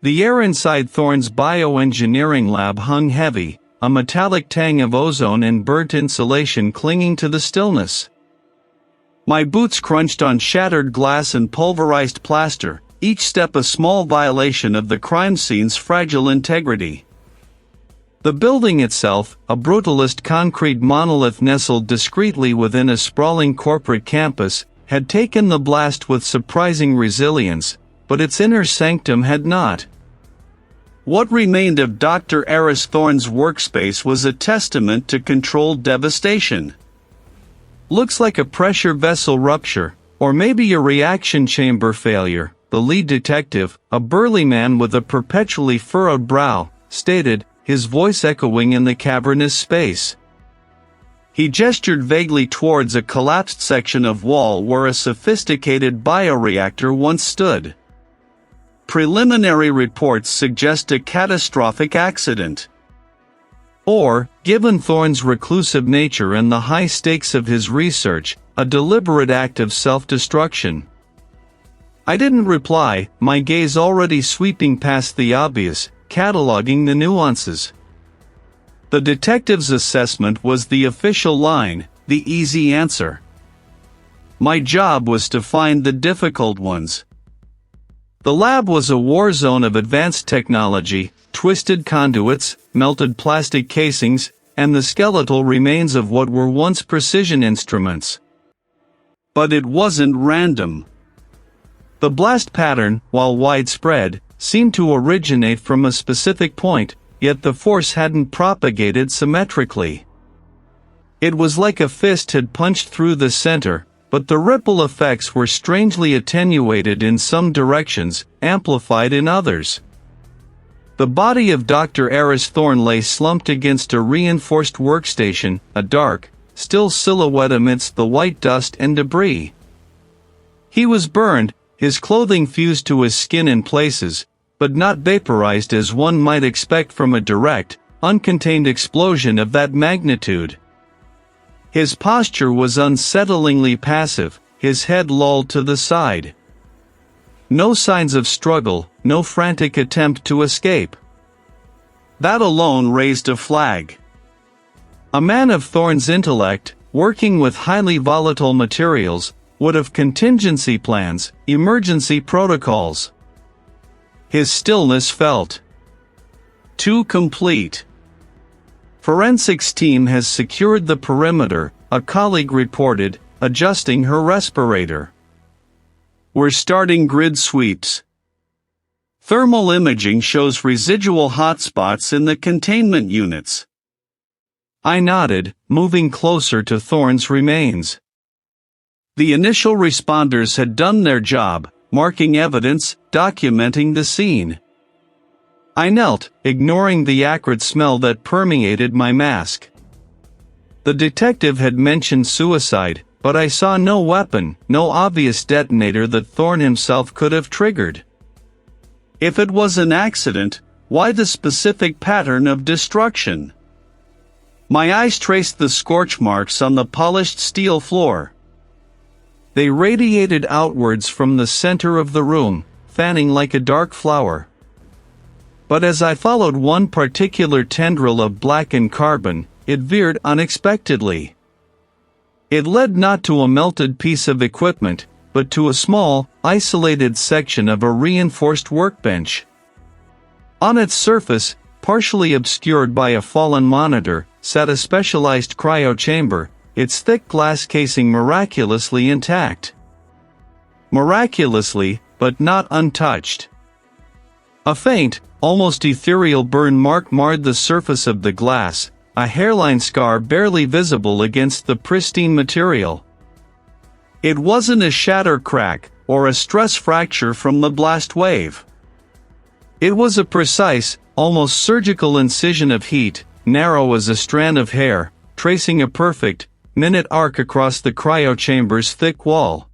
The air inside Thorne's bioengineering lab hung heavy, a metallic tang of ozone and burnt insulation clinging to the stillness. My boots crunched on shattered glass and pulverized plaster, each step a small violation of the crime scene's fragile integrity. The building itself, a brutalist concrete monolith nestled discreetly within a sprawling corporate campus, had taken the blast with surprising resilience, but its inner sanctum had not. What remained of Dr. Aris Thorne's workspace was a testament to controlled devastation. "Looks like a pressure vessel rupture, or maybe a reaction chamber failure," the lead detective, a burly man with a perpetually furrowed brow, stated, his voice echoing in the cavernous space. He gestured vaguely towards a collapsed section of wall where a sophisticated bioreactor once stood. "Preliminary reports suggest a catastrophic accident. Or, given Thorne's reclusive nature and the high stakes of his research, a deliberate act of self-destruction." I didn't reply, my gaze already sweeping past the obvious, cataloging the nuances. The detective's assessment was the official line, the easy answer. My job was to find the difficult ones. The lab was a war zone of advanced technology, twisted conduits, melted plastic casings, and the skeletal remains of what were once precision instruments. But it wasn't random. The blast pattern, while widespread, seemed to originate from a specific point, yet the force hadn't propagated symmetrically. It was like a fist had punched through the center, but the ripple effects were strangely attenuated in some directions, amplified in others. The body of Dr. Aris Thorne lay slumped against a reinforced workstation, a dark, still silhouette amidst the white dust and debris. He was burned, his clothing fused to his skin in places, but not vaporized as one might expect from a direct, uncontained explosion of that magnitude. His posture was unsettlingly passive, his head lolled to the side. No signs of struggle, no frantic attempt to escape. That alone raised a flag. A man of Thorne's intellect, working with highly volatile materials, would have contingency plans, emergency protocols. His stillness felt too complete. "Forensics team has secured the perimeter," a colleague reported, adjusting her respirator. "We're starting grid sweeps. Thermal imaging shows residual hotspots in the containment units." I nodded, moving closer to Thorne's remains. The initial responders had done their job, marking evidence, documenting the scene. I knelt, ignoring the acrid smell that permeated my mask. The detective had mentioned suicide, but I saw no weapon, no obvious detonator that Thorne himself could have triggered. If it was an accident, why the specific pattern of destruction? My eyes traced the scorch marks on the polished steel floor. They radiated outwards from the center of the room, fanning like a dark flower. But as I followed one particular tendril of blackened carbon, it veered unexpectedly. It led not to a melted piece of equipment, but to a small, isolated section of a reinforced workbench. On its surface, partially obscured by a fallen monitor, sat a specialized cryo-chamber, its thick glass casing miraculously intact. Miraculously, but not untouched. A faint, almost ethereal burn mark marred the surface of the glass, a hairline scar barely visible against the pristine material. It wasn't a shatter crack, or a stress fracture from the blast wave. It was a precise, almost surgical incision of heat, narrow as a strand of hair, tracing a perfect, minute arc across the cryo-chamber's thick wall.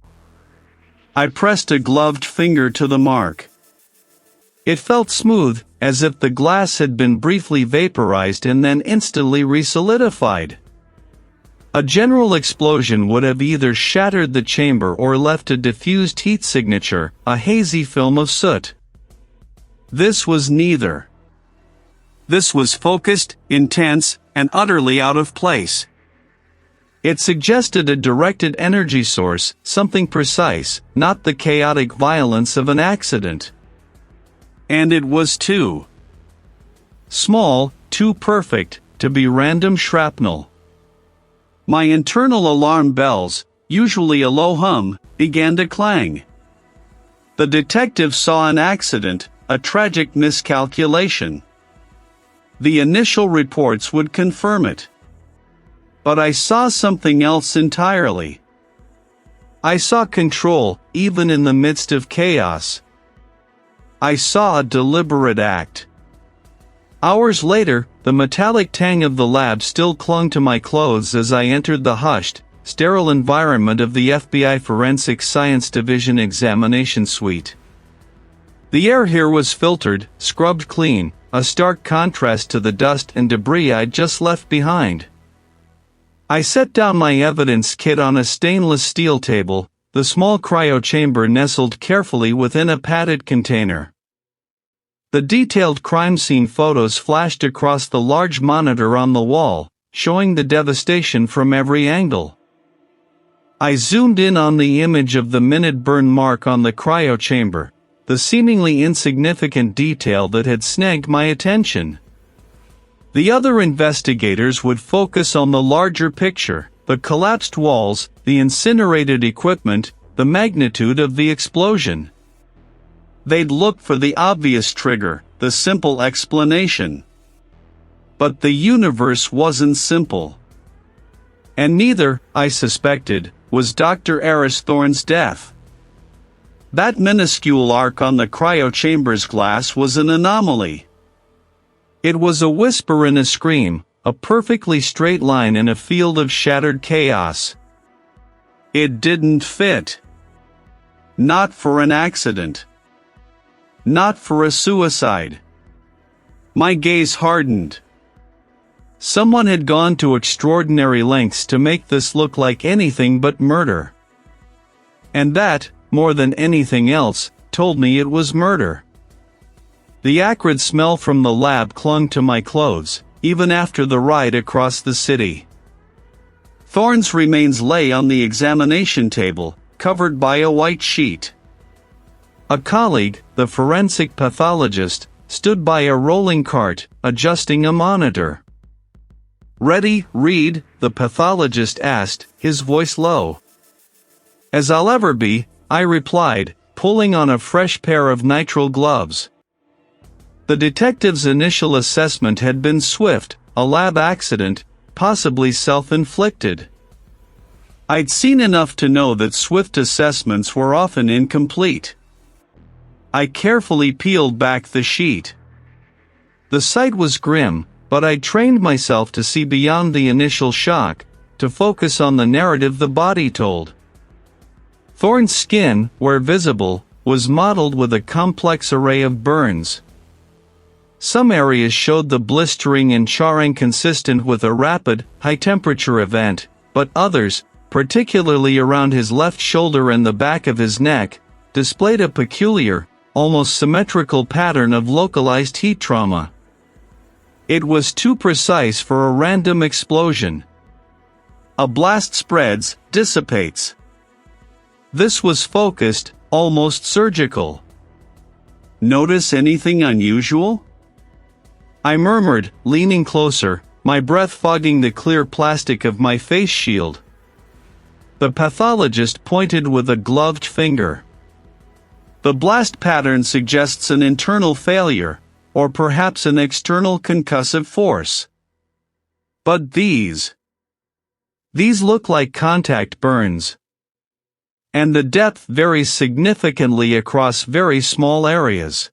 I pressed a gloved finger to the mark. It felt smooth, as if the glass had been briefly vaporized and then instantly resolidified. A general explosion would have either shattered the chamber or left a diffused heat signature, a hazy film of soot. This was neither. This was focused, intense, and utterly out of place. It suggested a directed energy source, something precise, not the chaotic violence of an accident. And it was too small, too perfect, to be random shrapnel. My internal alarm bells, usually a low hum, began to clang. The detective saw an accident, a tragic miscalculation. The initial reports would confirm it. But I saw something else entirely. I saw control, even in the midst of chaos. I saw a deliberate act. Hours later, the metallic tang of the lab still clung to my clothes as I entered the hushed, sterile environment of the FBI Forensic Science Division examination suite. The air here was filtered, scrubbed clean, a stark contrast to the dust and debris I'd just left behind. I set down my evidence kit on a stainless steel table, the small cryo-chamber nestled carefully within a padded container. The detailed crime scene photos flashed across the large monitor on the wall, showing the devastation from every angle. I zoomed in on the image of the minute burn mark on the cryo-chamber, the seemingly insignificant detail that had snagged my attention. The other investigators would focus on the larger picture, the collapsed walls, the incinerated equipment, the magnitude of the explosion. They'd look for the obvious trigger, the simple explanation. But the universe wasn't simple. And neither, I suspected, was Dr. Aris Thorne's death. That minuscule arc on the cryo-chamber's glass was an anomaly. It was a whisper in a scream, a perfectly straight line in a field of shattered chaos. It didn't fit. Not for an accident. Not for a suicide. My gaze hardened. Someone had gone to extraordinary lengths to make this look like anything but murder. And that, more than anything else, told me it was murder. The acrid smell from the lab clung to my clothes, even after the ride across the city. Thorne's remains lay on the examination table, covered by a white sheet. A colleague, the forensic pathologist, stood by a rolling cart, adjusting a monitor. "Ready, Reed?" the pathologist asked, his voice low. "As I'll ever be," I replied, pulling on a fresh pair of nitrile gloves. The detective's initial assessment had been swift, a lab accident, possibly self-inflicted. I'd seen enough to know that swift assessments were often incomplete. I carefully peeled back the sheet. The sight was grim, but I'd trained myself to see beyond the initial shock, to focus on the narrative the body told. Thorne's skin, where visible, was mottled with a complex array of burns. Some areas showed the blistering and charring consistent with a rapid, high-temperature event, but others, particularly around his left shoulder and the back of his neck, displayed a peculiar, almost symmetrical pattern of localized heat trauma. It was too precise for a random explosion. A blast spreads, dissipates. This was focused, almost surgical. "Notice anything unusual?" I murmured, leaning closer, my breath fogging the clear plastic of my face shield. The pathologist pointed with a gloved finger. "The blast pattern suggests an internal failure, or perhaps an external concussive force. But these look like contact burns. And the depth varies significantly across very small areas."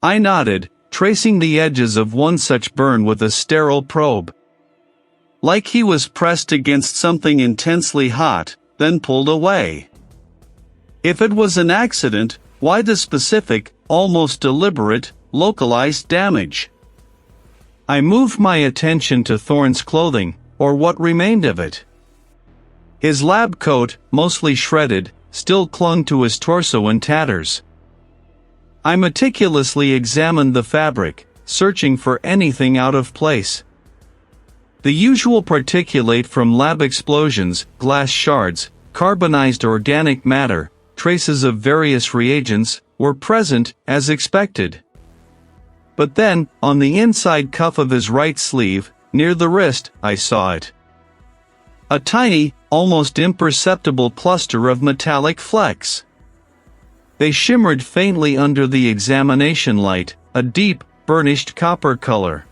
I nodded, tracing the edges of one such burn with a sterile probe. Like he was pressed against something intensely hot, then pulled away. If it was an accident, why the specific, almost deliberate, localized damage? I moved my attention to Thorne's clothing, or what remained of it. His lab coat, mostly shredded, still clung to his torso in tatters. I meticulously examined the fabric, searching for anything out of place. The usual particulate from lab explosions, glass shards, carbonized organic matter, traces of various reagents, were present, as expected. But then, on the inside cuff of his right sleeve, near the wrist, I saw it. A tiny, almost imperceptible cluster of metallic flecks. They shimmered faintly under the examination light, a deep, burnished copper color.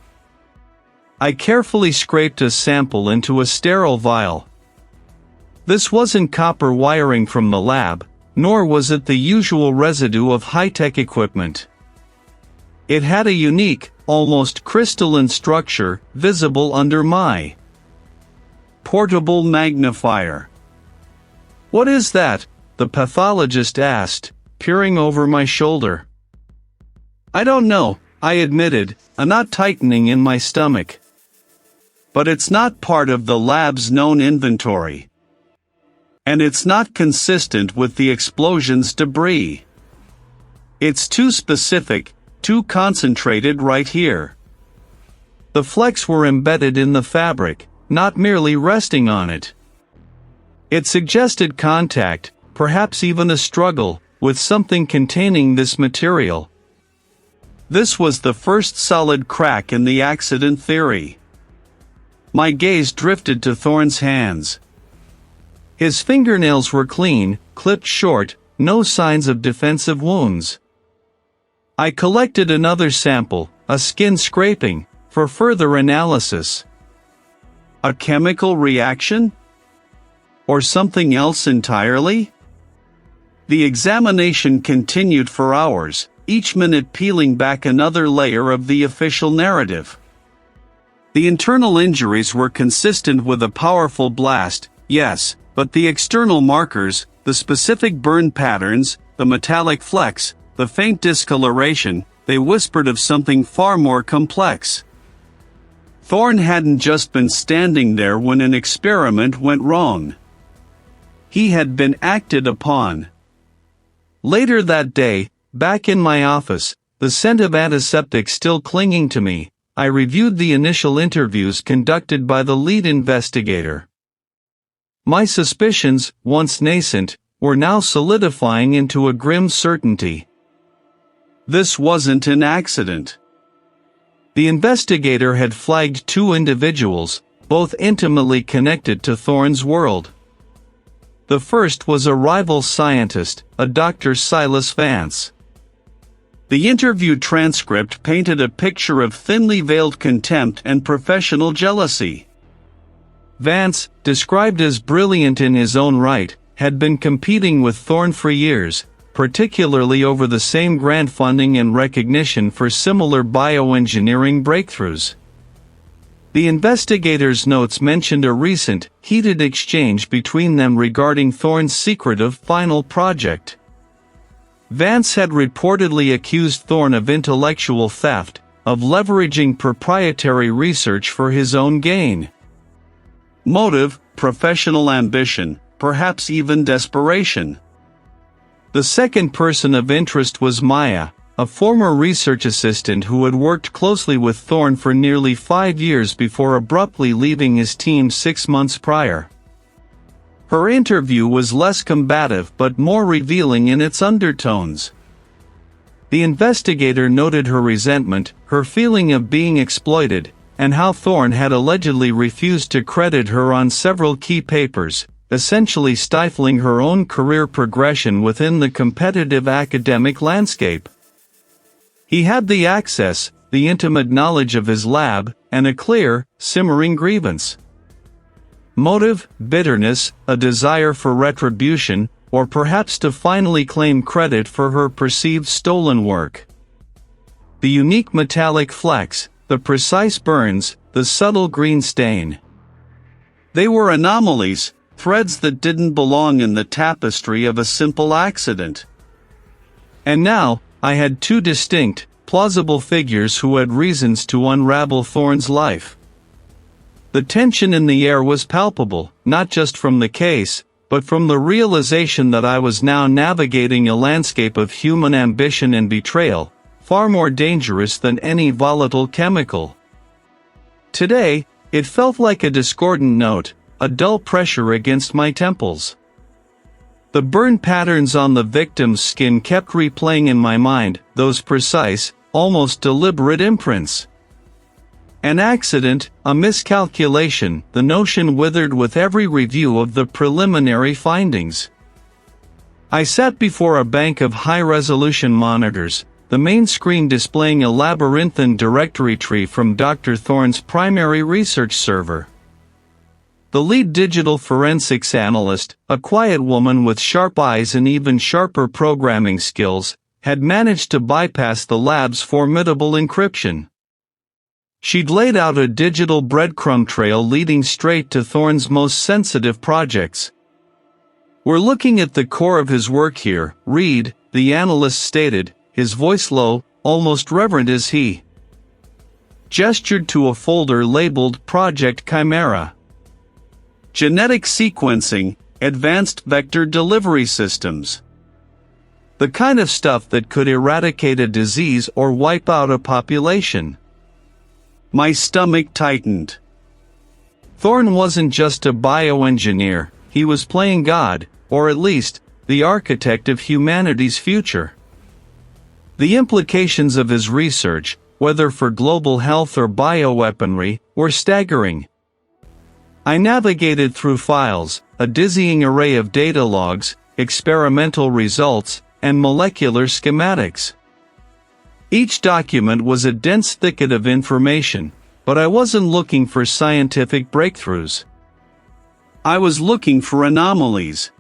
I carefully scraped a sample into a sterile vial. This wasn't copper wiring from the lab, nor was it the usual residue of high-tech equipment. It had a unique, almost crystalline structure, visible under my portable magnifier. "What is that?" the pathologist asked, peering over my shoulder. "I don't know," I admitted, a knot tightening in my stomach. "But it's not part of the lab's known inventory. And it's not consistent with the explosion's debris. It's too specific, too concentrated right here." The flecks were embedded in the fabric, not merely resting on it. It suggested contact, perhaps even a struggle, with something containing this material. This was the first solid crack in the accident theory. My gaze drifted to Thorne's hands. His fingernails were clean, clipped short, no signs of defensive wounds. I collected another sample, a skin scraping, for further analysis. A chemical reaction? Or something else entirely? The examination continued for hours, each minute peeling back another layer of the official narrative. The internal injuries were consistent with a powerful blast, yes, but the external markers, the specific burn patterns, the metallic flecks, the faint discoloration, they whispered of something far more complex. Thorne hadn't just been standing there when an experiment went wrong. He had been acted upon. Later that day, back in my office, the scent of antiseptic still clinging to me, I reviewed the initial interviews conducted by the lead investigator. My suspicions, once nascent, were now solidifying into a grim certainty. This wasn't an accident. The investigator had flagged two individuals, both intimately connected to Thorne's world. The first was a rival scientist, a Dr. Silas Vance. The interview transcript painted a picture of thinly veiled contempt and professional jealousy. Vance, described as brilliant in his own right, had been competing with Thorne for years, particularly over the same grant funding and recognition for similar bioengineering breakthroughs. The investigator's notes mentioned a recent, heated exchange between them regarding Thorne's secretive final project. Vance had reportedly accused Thorne of intellectual theft, of leveraging proprietary research for his own gain. Motive, professional ambition, perhaps even desperation. The second person of interest was Maya, a former research assistant who had worked closely with Thorne for nearly 5 years before abruptly leaving his team 6 months prior. Her interview was less combative but more revealing in its undertones. The investigator noted her resentment, her feeling of being exploited, and how Thorne had allegedly refused to credit her on several key papers, essentially stifling her own career progression within the competitive academic landscape. He had the access, the intimate knowledge of his lab, and a clear, simmering grievance. Motive, bitterness, a desire for retribution, or perhaps to finally claim credit for her perceived stolen work. The unique metallic flecks, the precise burns, the subtle green stain. They were anomalies, threads that didn't belong in the tapestry of a simple accident. And now, I had two distinct, plausible figures who had reasons to unravel Thorne's life. The tension in the air was palpable, not just from the case, but from the realization that I was now navigating a landscape of human ambition and betrayal, far more dangerous than any volatile chemical. Today, it felt like a discordant note, a dull pressure against my temples. The burn patterns on the victim's skin kept replaying in my mind, those precise, almost deliberate imprints. An accident, a miscalculation, the notion withered with every review of the preliminary findings. I sat before a bank of high-resolution monitors, the main screen displaying a labyrinthine directory tree from Dr. Thorne's primary research server. The lead digital forensics analyst, a quiet woman with sharp eyes and even sharper programming skills, had managed to bypass the lab's formidable encryption. She'd laid out a digital breadcrumb trail leading straight to Thorne's most sensitive projects. "We're looking at the core of his work here, Reed," the analyst stated, his voice low, almost reverent as he gestured to a folder labeled Project Chimera. "Genetic sequencing, advanced vector delivery systems. The kind of stuff that could eradicate a disease or wipe out a population." My stomach tightened. Thorne wasn't just a bioengineer, he was playing God, or at least, the architect of humanity's future. The implications of his research, whether for global health or bioweaponry, were staggering. I navigated through files, a dizzying array of data logs, experimental results, and molecular schematics. Each document was a dense thicket of information, but I wasn't looking for scientific breakthroughs. I was looking for anomalies.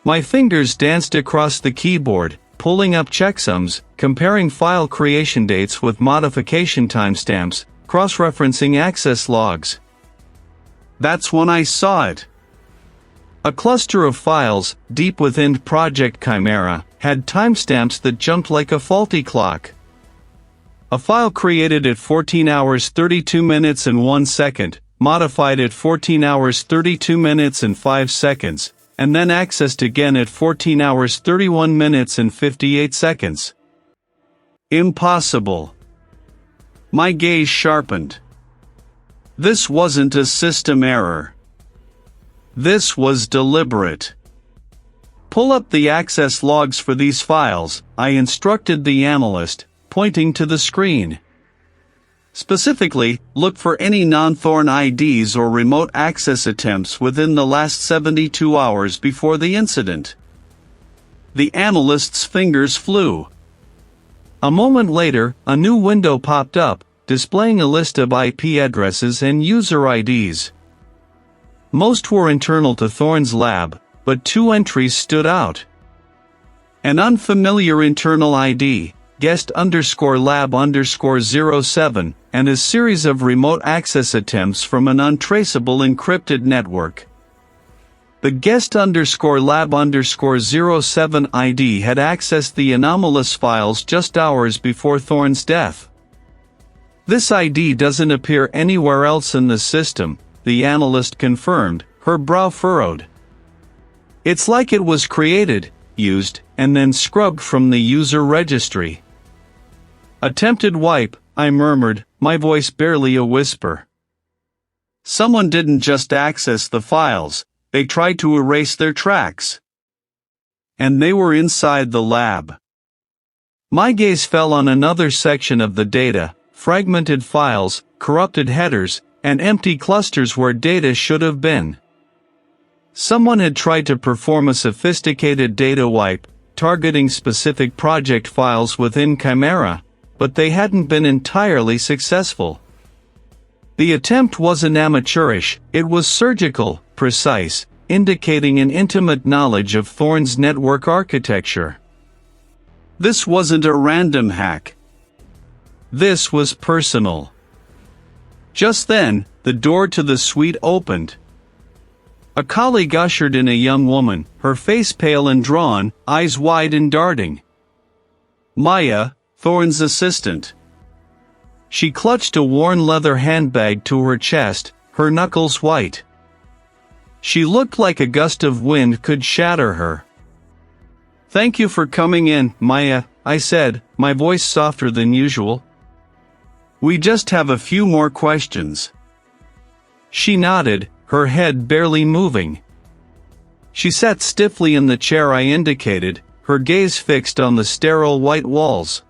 My fingers danced across the keyboard, pulling up checksums, comparing file creation dates with modification timestamps, cross-referencing access logs. That's when I saw it. A cluster of files, deep within Project Chimera, had timestamps that jumped like a faulty clock. A file created at 14 hours 32 minutes and 1 second, modified at 14 hours 32 minutes and 5 seconds, and then accessed again at 14 hours 31 minutes and 58 seconds. Impossible. My gaze sharpened. This wasn't a system error. This was deliberate. "Pull up the access logs for these files," I instructed the analyst, pointing to the screen. "Specifically, look for any non-Thorne IDs or remote access attempts within the last 72 hours before the incident." The analyst's fingers flew. A moment later, a new window popped up, displaying a list of IP addresses and user IDs. Most were internal to Thorne's lab, but 2 entries stood out. An unfamiliar internal ID, guest_lab_07, and a series of remote access attempts from an untraceable encrypted network. The guest_lab_07 ID had accessed the anomalous files just hours before Thorne's death. "This ID doesn't appear anywhere else in the system," the analyst confirmed, her brow furrowed. "It's like it was created, used, and then scrubbed from the user registry." "Attempted wipe," I murmured, my voice barely a whisper. "Someone didn't just access the files, they tried to erase their tracks. And they were inside the lab." My gaze fell on another section of the data, fragmented files, corrupted headers, and empty clusters where data should have been. Someone had tried to perform a sophisticated data wipe, targeting specific project files within Chimera, but they hadn't been entirely successful. The attempt wasn't amateurish, it was surgical, precise, indicating an intimate knowledge of Thorne's network architecture. This wasn't a random hack. This was personal. Just then, the door to the suite opened. A colleague ushered in a young woman, her face pale and drawn, eyes wide and darting. Maya, Thorne's assistant. She clutched a worn leather handbag to her chest, her knuckles white. She looked like a gust of wind could shatter her. "Thank you for coming in, Maya," I said, my voice softer than usual. "We just have a few more questions." She nodded, her head barely moving. She sat stiffly in the chair I indicated, her gaze fixed on the sterile white walls.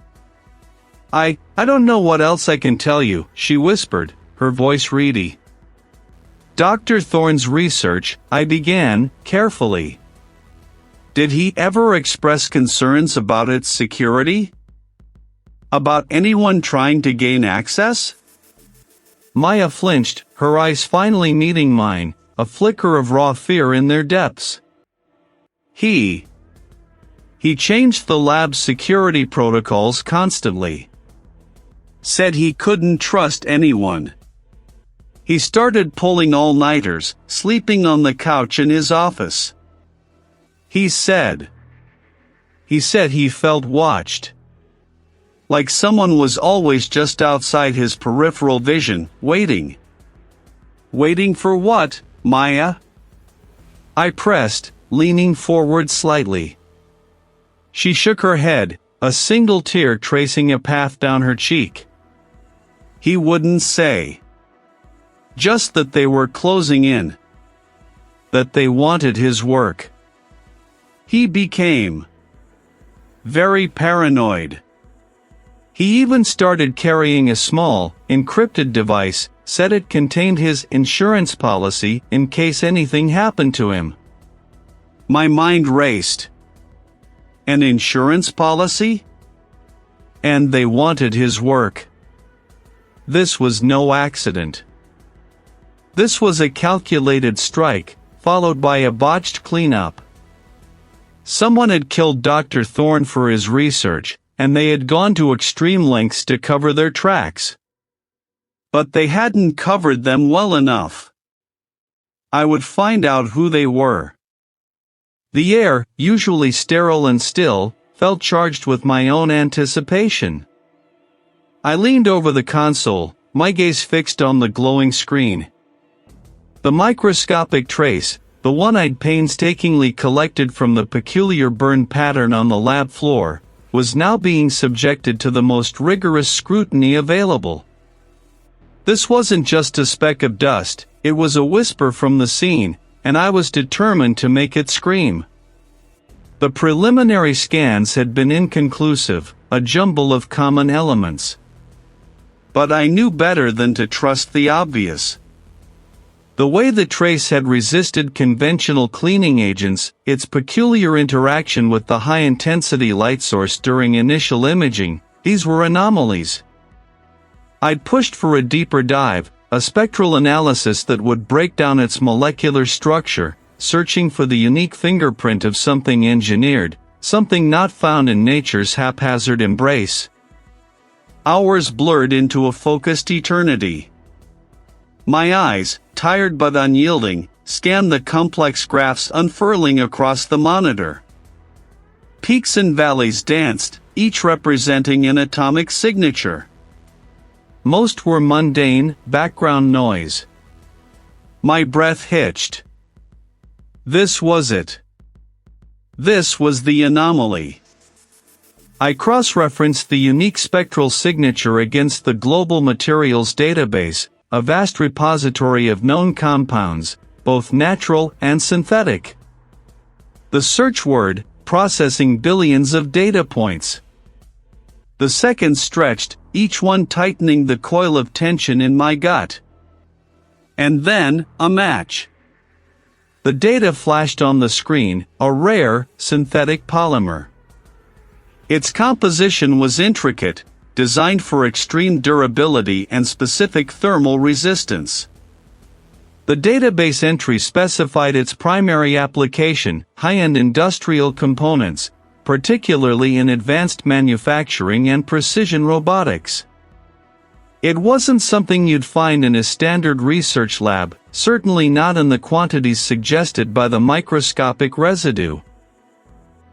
I don't know what else I can tell you," she whispered, her voice reedy. "Dr. Thorne's research," I began, carefully. "Did he ever express concerns about its security? About anyone trying to gain access?" Maya flinched, her eyes finally meeting mine, a flicker of raw fear in their depths. He changed the lab's security protocols constantly. Said he couldn't trust anyone. He started pulling all-nighters, sleeping on the couch in his office. He said he felt watched. Like someone was always just outside his peripheral vision, waiting. "Waiting for what, Maya?" I pressed, leaning forward slightly. She shook her head, a single tear tracing a path down her cheek. "He wouldn't say. Just that they were closing in. That they wanted his work. He became very paranoid. He even started carrying a small, encrypted device, said it contained his insurance policy in case anything happened to him." My mind raced. An insurance policy? And they wanted his work. This was no accident. This was a calculated strike, followed by a botched cleanup. Someone had killed Dr. Thorne for his research, and they had gone to extreme lengths to cover their tracks. But they hadn't covered them well enough. I would find out who they were. The air, usually sterile and still, felt charged with my own anticipation. I leaned over the console, my gaze fixed on the glowing screen. The microscopic trace, the one I'd painstakingly collected from the peculiar burn pattern on the lab floor, was now being subjected to the most rigorous scrutiny available. This wasn't just a speck of dust, it was a whisper from the scene, and I was determined to make it scream. The preliminary scans had been inconclusive, a jumble of common elements. But I knew better than to trust the obvious. The way the trace had resisted conventional cleaning agents, its peculiar interaction with the high-intensity light source during initial imaging, these were anomalies. I'd pushed for a deeper dive, a spectral analysis that would break down its molecular structure, searching for the unique fingerprint of something engineered, something not found in nature's haphazard embrace. Hours blurred into a focused eternity. My eyes, tired but unyielding, scanned the complex graphs unfurling across the monitor. Peaks and valleys danced, each representing an atomic signature. Most were mundane, background noise. My breath hitched. This was it. This was the anomaly. I cross-referenced the unique spectral signature against the Global Materials Database, a vast repository of known compounds, both natural and synthetic. The search word, processing billions of data points. The seconds stretched, each one tightening the coil of tension in my gut. And then, a match. The data flashed on the screen, a rare, synthetic polymer. Its composition was intricate, designed for extreme durability and specific thermal resistance. The database entry specified its primary application, high-end industrial components, particularly in advanced manufacturing and precision robotics. It wasn't something you'd find in a standard research lab, certainly not in the quantities suggested by the microscopic residue.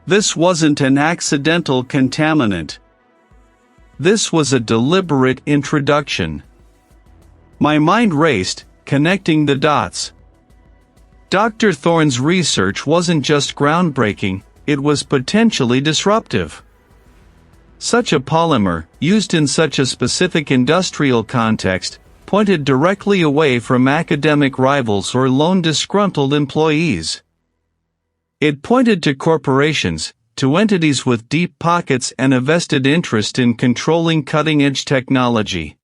This wasn't an accidental contaminant. This was a deliberate introduction. My mind raced, connecting the dots. Dr. Thorne's research wasn't just groundbreaking, it was potentially disruptive. Such a polymer, used in such a specific industrial context, pointed directly away from academic rivals or lone disgruntled employees. It pointed to corporations, to entities with deep pockets and a vested interest in controlling cutting-edge technology.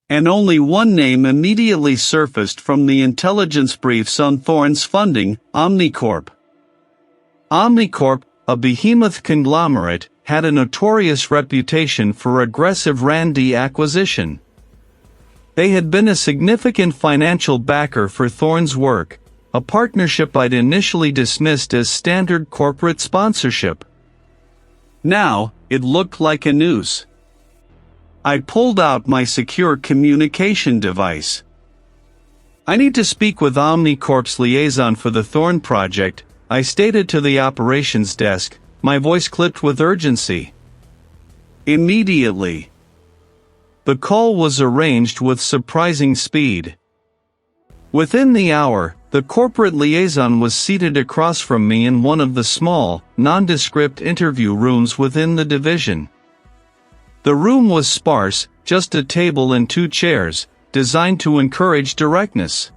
And only one name immediately surfaced from the intelligence briefs on Thorne's funding: Omnicorp. Omnicorp, a behemoth conglomerate, had a notorious reputation for aggressive R&D acquisition. They had been a significant financial backer for Thorne's work, a partnership I'd initially dismissed as standard corporate sponsorship. Now, it looked like a noose. I pulled out my secure communication device. "I need to speak with Omnicorp's liaison for the Thorne project," I stated to the operations desk, my voice clipped with urgency. Immediately. The call was arranged with surprising speed. Within the hour, the corporate liaison was seated across from me in one of the small, nondescript interview rooms within the division. The room was sparse, just a table and 2 chairs, designed to encourage directness.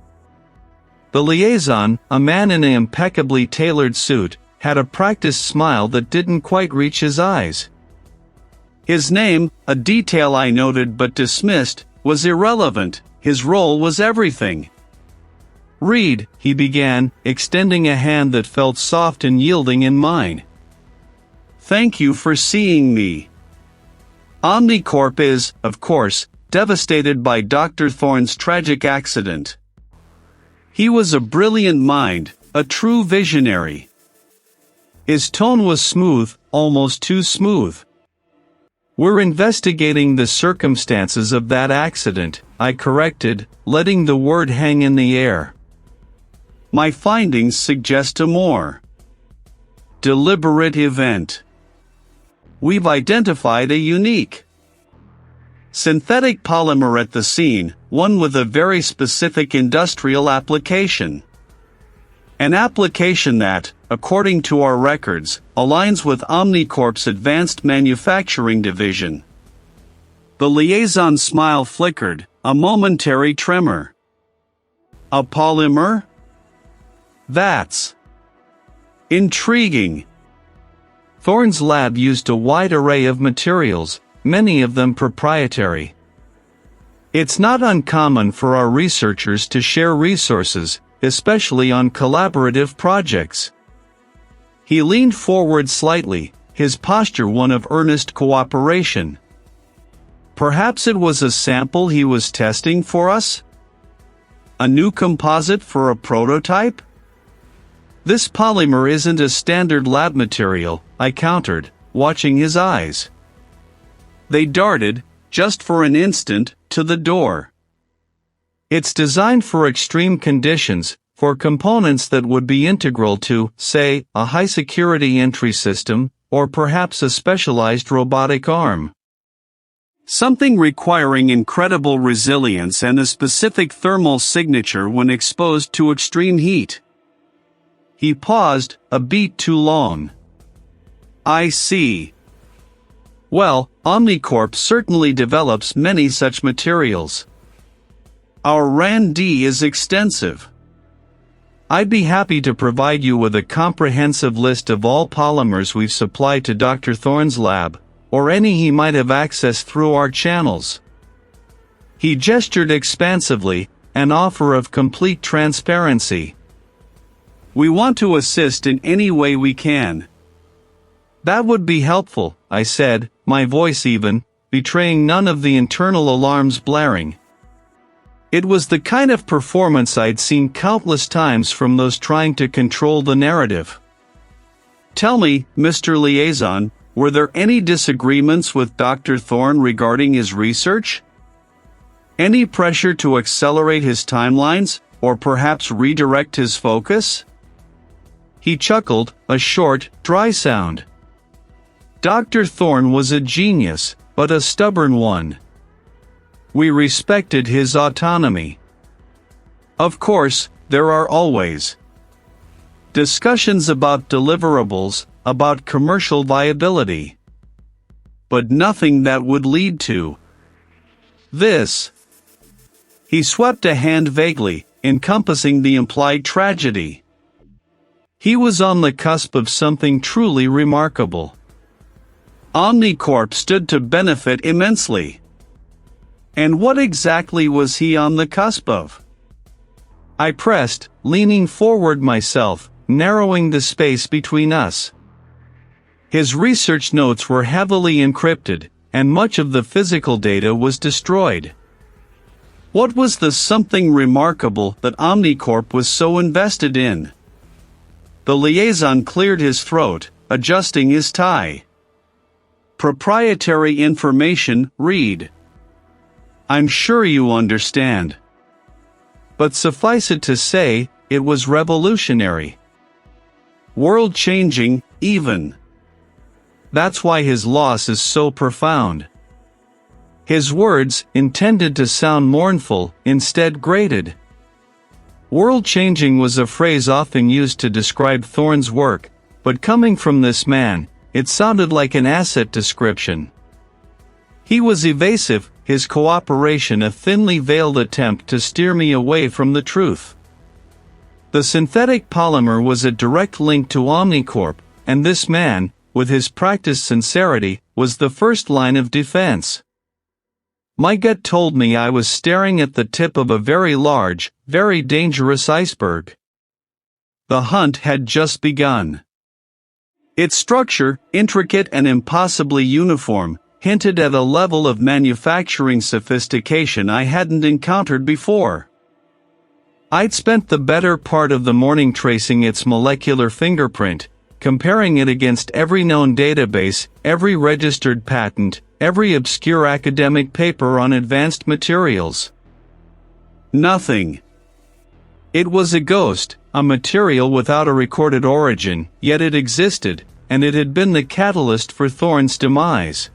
The liaison, a man in an impeccably tailored suit, had a practiced smile that didn't quite reach his eyes. His name, a detail I noted but dismissed, was irrelevant. His role was everything. "Reed," he began, extending a hand that felt soft and yielding in mine. "Thank you for seeing me. Omnicorp is, of course, devastated by Dr. Thorne's tragic accident. He was a brilliant mind, a true visionary." His tone was smooth, almost too smooth. "We're investigating the circumstances of that accident," I corrected, letting the word hang in the air. "My findings suggest a more deliberate event. We've identified a unique synthetic polymer at the scene, one with a very specific industrial application. An application that, according to our records, aligns with Omnicorp's advanced manufacturing division." The liaison's smile flickered, a momentary tremor. "A polymer? That's intriguing." Thorne's lab used a wide array of materials, many of them proprietary. It's not uncommon for our researchers to share resources, especially on collaborative projects. He leaned forward slightly, his posture one of earnest cooperation. "Perhaps it was a sample he was testing for us? A new composite for a prototype?" "This polymer isn't a standard lab material," I countered, watching his eyes. They darted, just for an instant, to the door. "It's designed for extreme conditions, for components that would be integral to, say, a high-security entry system, or perhaps a specialized robotic arm. Something requiring incredible resilience and a specific thermal signature when exposed to extreme heat." He paused, a beat too long. "I see. Well, Omnicorp certainly develops many such materials. Our R&D is extensive. I'd be happy to provide you with a comprehensive list of all polymers we've supplied to Dr. Thorne's lab, or any he might have accessed through our channels." He gestured expansively, an offer of complete transparency. "We want to assist in any way we can." "That would be helpful," I said, my voice even, betraying none of the internal alarms blaring. It was the kind of performance I'd seen countless times from those trying to control the narrative. "Tell me, Mr. Liaison, were there any disagreements with Dr. Thorne regarding his research? Any pressure to accelerate his timelines, or perhaps redirect his focus?" He chuckled, a short, dry sound. "Dr. Thorne was a genius, but a stubborn one. We respected his autonomy. Of course, There are always discussions about deliverables, about commercial viability. But nothing that would lead to this. He swept a hand vaguely, encompassing the implied tragedy. He was on the cusp of something truly remarkable. Omnicorp stood to benefit immensely. And what exactly was he on the cusp of? I pressed, leaning forward myself, narrowing the space between us. His research notes were heavily encrypted, and much of the physical data was destroyed. What was the something remarkable that Omnicorp was so invested in? The liaison cleared his throat, adjusting his tie. Proprietary information, read. I'm sure you understand. But suffice it to say, it was revolutionary. World-changing, even. That's why his loss is so profound. His words, intended to sound mournful, instead grated. World-changing was a phrase often used to describe Thorne's work, but coming from this man, it sounded like an asset description. He was evasive, his cooperation a thinly veiled attempt to steer me away from the truth. The synthetic polymer was a direct link to Omnicorp, and this man, with his practiced sincerity, was the first line of defense. My gut told me I was staring at the tip of a very large, very dangerous iceberg. The hunt had just begun. Its structure, intricate and impossibly uniform, hinted at a level of manufacturing sophistication I hadn't encountered before. I'd spent the better part of the morning tracing its molecular fingerprint, comparing it against every known database, every registered patent, every obscure academic paper on advanced materials. Nothing. It was a ghost, a material without a recorded origin, yet it existed, and it had been the catalyst for Thorne's demise.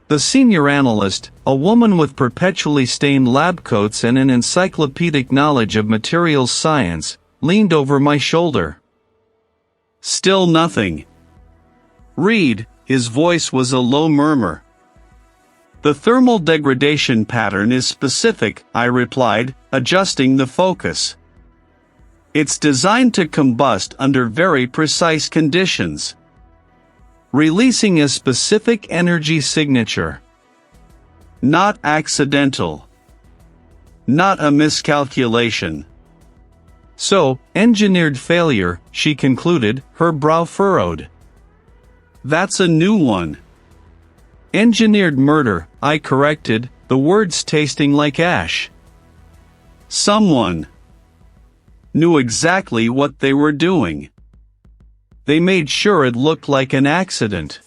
The senior analyst, a woman with perpetually stained lab coats and an encyclopedic knowledge of materials science, leaned over my shoulder. Still nothing. Read, his voice was a low murmur. The thermal degradation pattern is specific, I replied, adjusting the focus. It's designed to combust under very precise conditions, releasing a specific energy signature. Not accidental. Not a miscalculation. So, engineered failure, she concluded, her brow furrowed. That's a new one. Engineered murder, I corrected, the words tasting like ash. Someone knew exactly what they were doing. They made sure it looked like an accident.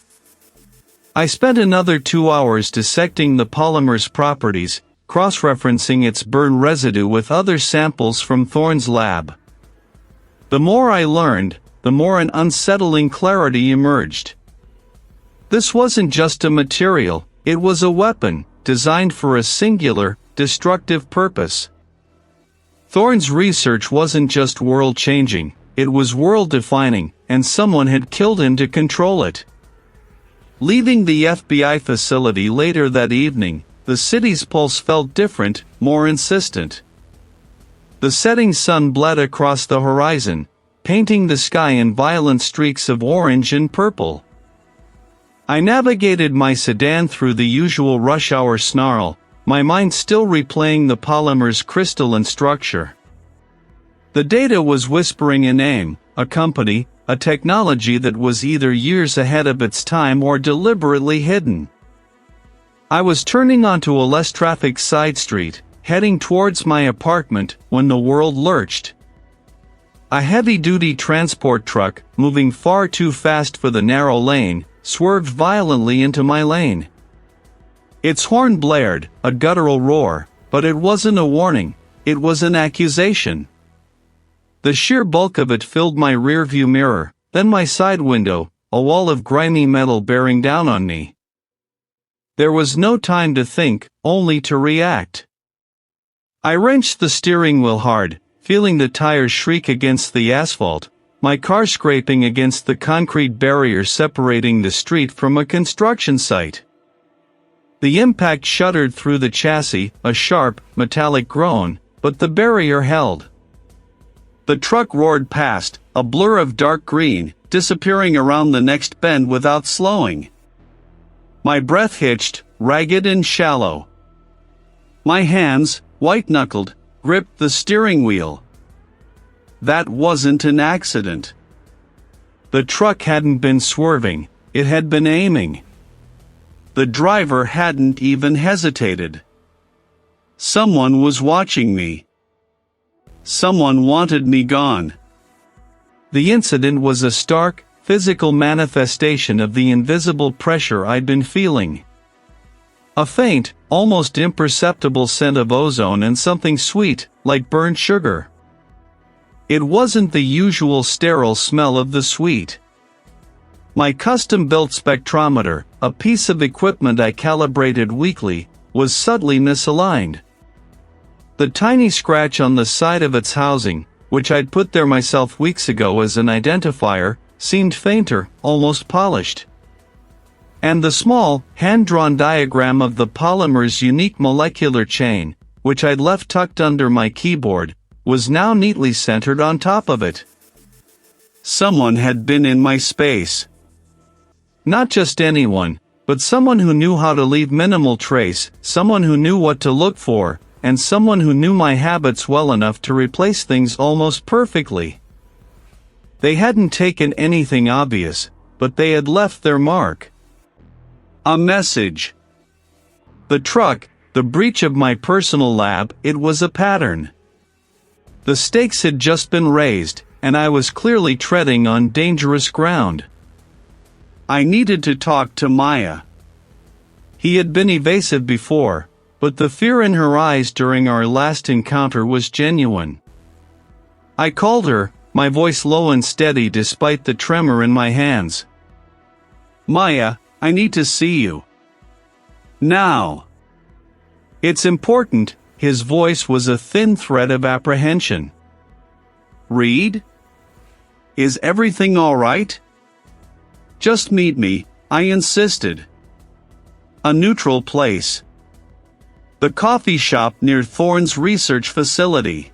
I spent another 2 hours dissecting the polymer's properties, cross-referencing its burn residue with other samples from Thorne's lab. The more I learned, the more an unsettling clarity emerged. This wasn't just a material, it was a weapon, designed for a singular, destructive purpose. Thorne's research wasn't just world-changing, it was world-defining, and someone had killed him to control it. Leaving the FBI facility later that evening, the city's pulse felt different, more insistent. The setting sun bled across the horizon, painting the sky in violent streaks of orange and purple. I navigated my sedan through the usual rush-hour snarl, my mind still replaying the polymer's crystalline structure. The data was whispering a name, a company, a technology that was either years ahead of its time or deliberately hidden. I was turning onto a less trafficked side street, heading towards my apartment, when the world lurched. A heavy-duty transport truck, moving far too fast for the narrow lane, swerved violently into my lane. Its horn blared, a guttural roar, but it wasn't a warning, it was an accusation. The sheer bulk of it filled my rearview mirror, then my side window, a wall of grimy metal bearing down on me. There was no time to think, only to react. I wrenched the steering wheel hard, feeling the tires shriek against the asphalt, my car scraping against the concrete barrier separating the street from a construction site. The impact shuddered through the chassis, a sharp, metallic groan, but the barrier held. The truck roared past, a blur of dark green, disappearing around the next bend without slowing. My breath hitched, ragged and shallow. My hands, white-knuckled, gripped the steering wheel. That wasn't an accident. The truck hadn't been swerving, it had been aiming. The driver hadn't even hesitated. Someone was watching me. Someone wanted me gone. The incident was a stark, physical manifestation of the invisible pressure I'd been feeling. A faint, almost imperceptible scent of ozone and something sweet, like burnt sugar. It wasn't the usual sterile smell of the sweet. My custom-built spectrometer, a piece of equipment I calibrated weekly, was subtly misaligned. The tiny scratch on the side of its housing, which I'd put there myself weeks ago as an identifier, seemed fainter, almost polished. And the small, hand-drawn diagram of the polymer's unique molecular chain, which I'd left tucked under my keyboard, was now neatly centered on top of it. Someone had been in my space. Not just anyone, but someone who knew how to leave minimal trace, someone who knew what to look for, and someone who knew my habits well enough to replace things almost perfectly. They hadn't taken anything obvious, but they had left their mark. A message. The truck, the breach of my personal lab, it was a pattern. The stakes had just been raised, and I was clearly treading on dangerous ground. I needed to talk to Maya. He had been evasive before, but the fear in her eyes during our last encounter was genuine. I called her, my voice low and steady despite the tremor in my hands. Maya, I need to see you. Now. It's important, his voice was a thin thread of apprehension. Reed? Is everything all right? Just meet me, I insisted. A neutral place. The coffee shop near Thorne's research facility.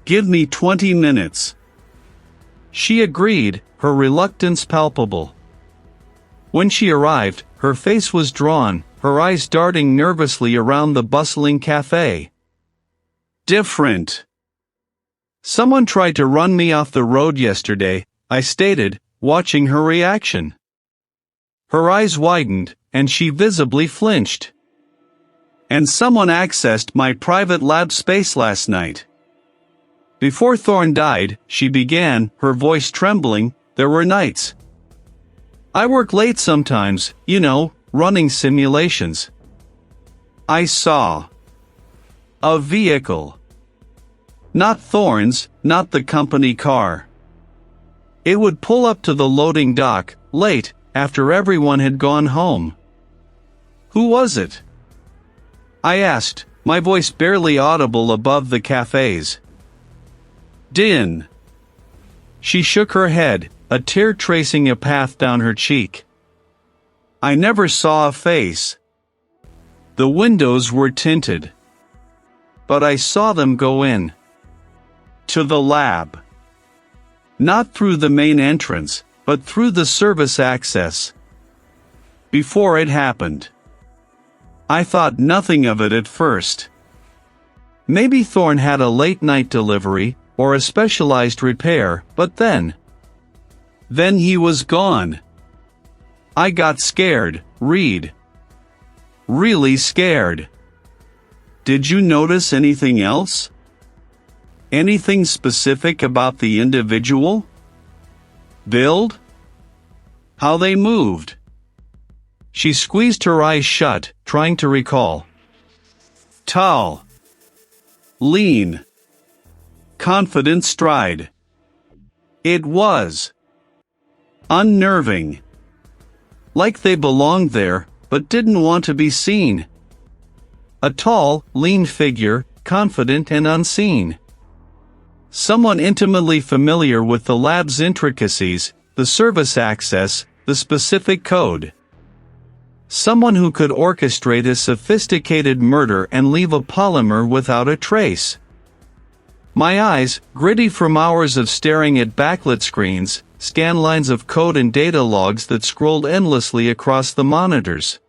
Give me 20 minutes. She agreed, her reluctance palpable. When she arrived, her face was drawn, her eyes darting nervously around the bustling cafe. Different. Someone tried to run me off the road yesterday, I stated, watching her reaction. Her eyes widened, and she visibly flinched. And someone accessed my private lab space last night. Before Thorne died, she began, her voice trembling, there were nights. I work late sometimes, you know, running simulations. I saw a vehicle. Not Thorne's, not the company car. It would pull up to the loading dock, late, after everyone had gone home. Who was it? I asked, my voice barely audible above the cafe's. Din. She shook her head, a tear tracing a path down her cheek. I never saw a face. The windows were tinted. But I saw them go in. To the lab. Not through the main entrance, but through the service access. Before it happened. I thought nothing of it at first. Maybe Thorne had a late-night delivery, or a specialized repair, but then he was gone. I got scared, Reed. Really scared. Did you notice anything else? Anything specific about the individual? Build? How they moved? She squeezed her eyes shut, trying to recall. Tall. Lean. Confident stride. It was unnerving. Like they belonged there, but didn't want to be seen. A tall, lean figure, confident and unseen. Someone intimately familiar with the lab's intricacies, the service access, the specific code. Someone who could orchestrate a sophisticated murder and leave a polymer without a trace. My eyes, gritty from hours of staring at backlit screens, scanned lines of code and data logs that scrolled endlessly across the monitors.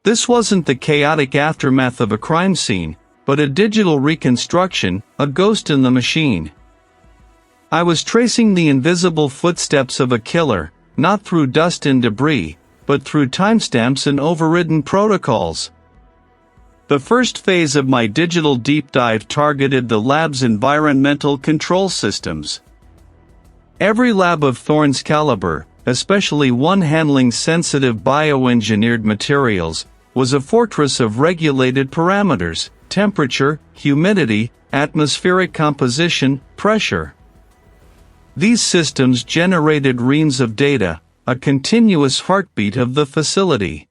This wasn't the chaotic aftermath of a crime scene, but a digital reconstruction, a ghost in the machine. I was tracing the invisible footsteps of a killer, not through dust and debris, but through timestamps and overridden protocols. The first phase of my digital deep dive targeted the lab's environmental control systems. Every lab of Thorne's caliber, especially one handling sensitive bioengineered materials, was a fortress of regulated parameters: temperature, humidity, atmospheric composition, pressure. These systems generated reams of data, a continuous heartbeat of the facility.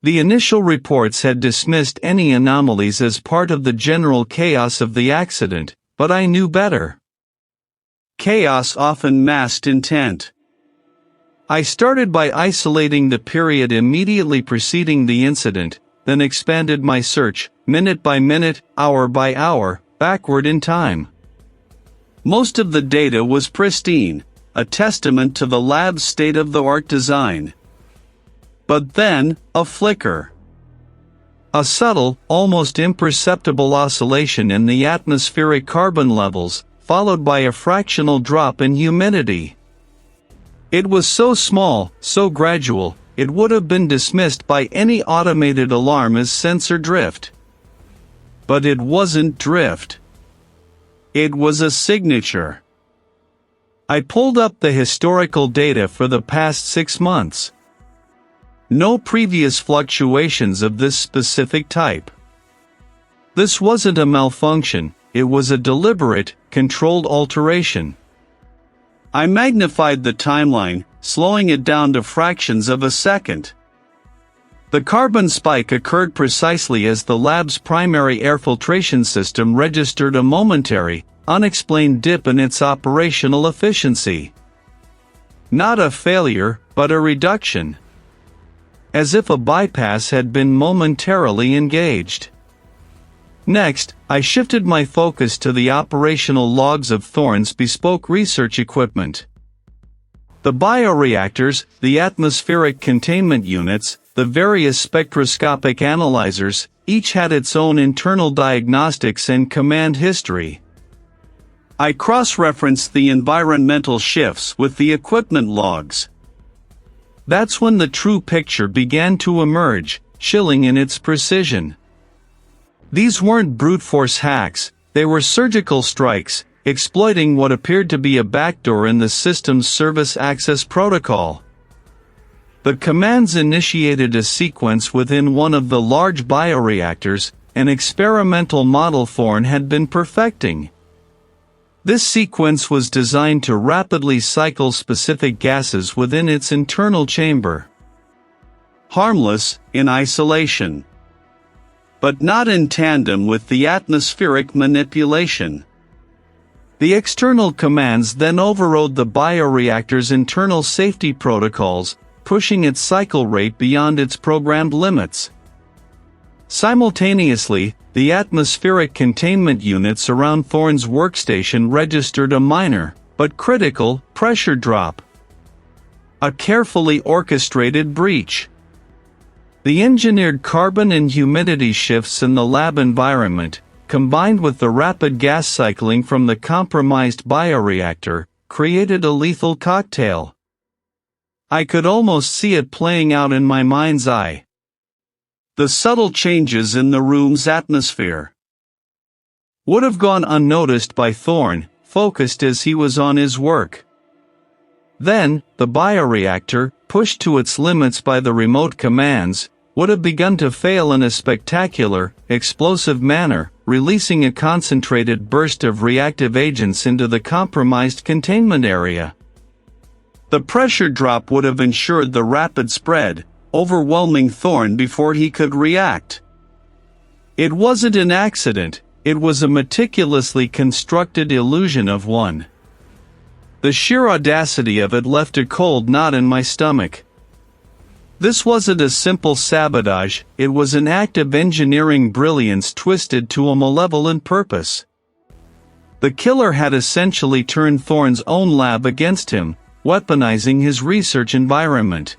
The initial reports had dismissed any anomalies as part of the general chaos of the accident, but I knew better. Chaos often masked intent. I started by isolating the period immediately preceding the incident, then expanded my search, minute by minute, hour by hour, backward in time. Most of the data was pristine, a testament to the lab's state-of-the-art design. But then, a flicker. A subtle, almost imperceptible oscillation in the atmospheric carbon levels, followed by a fractional drop in humidity. It was so small, so gradual, it would have been dismissed by any automated alarm as sensor drift. But it wasn't drift. It was a signature. I pulled up the historical data for the past 6 months. No previous fluctuations of this specific type. This wasn't a malfunction, it was a deliberate, controlled alteration. I magnified the timeline, slowing it down to fractions of a second. The carbon spike occurred precisely as the lab's primary air filtration system registered a momentary, unexplained dip in its operational efficiency. Not a failure, but a reduction. As if a bypass had been momentarily engaged. Next, I shifted my focus to the operational logs of Thorne's bespoke research equipment. The bioreactors, the atmospheric containment units, the various spectroscopic analyzers, each had its own internal diagnostics and command history. I cross-referenced the environmental shifts with the equipment logs. That's when the true picture began to emerge, chilling in its precision. These weren't brute force hacks, they were surgical strikes, exploiting what appeared to be a backdoor in the system's service access protocol. The commands initiated a sequence within one of the large bioreactors, an experimental model Thorne had been perfecting. This sequence was designed to rapidly cycle specific gases within its internal chamber. Harmless, in isolation. But not in tandem with the atmospheric manipulation. The external commands then overrode the bioreactor's internal safety protocols, pushing its cycle rate beyond its programmed limits. Simultaneously, the atmospheric containment units around Thorne's workstation registered a minor, but critical, pressure drop. A carefully orchestrated breach. The engineered carbon and humidity shifts in the lab environment, combined with the rapid gas cycling from the compromised bioreactor, created a lethal cocktail. I could almost see it playing out in my mind's eye. The subtle changes in the room's atmosphere would have gone unnoticed by Thorne, focused as he was on his work. Then, the bioreactor, pushed to its limits by the remote commands, would have begun to fail in a spectacular, explosive manner, releasing a concentrated burst of reactive agents into the compromised containment area. The pressure drop would have ensured the rapid spread, overwhelming Thorne before he could react. It wasn't an accident, It was a meticulously constructed illusion of one. The sheer audacity of it left a cold knot in my stomach. This wasn't a simple sabotage, it was an act of engineering brilliance twisted to a malevolent purpose. The killer had essentially turned Thorne's own lab against him, weaponizing his research environment.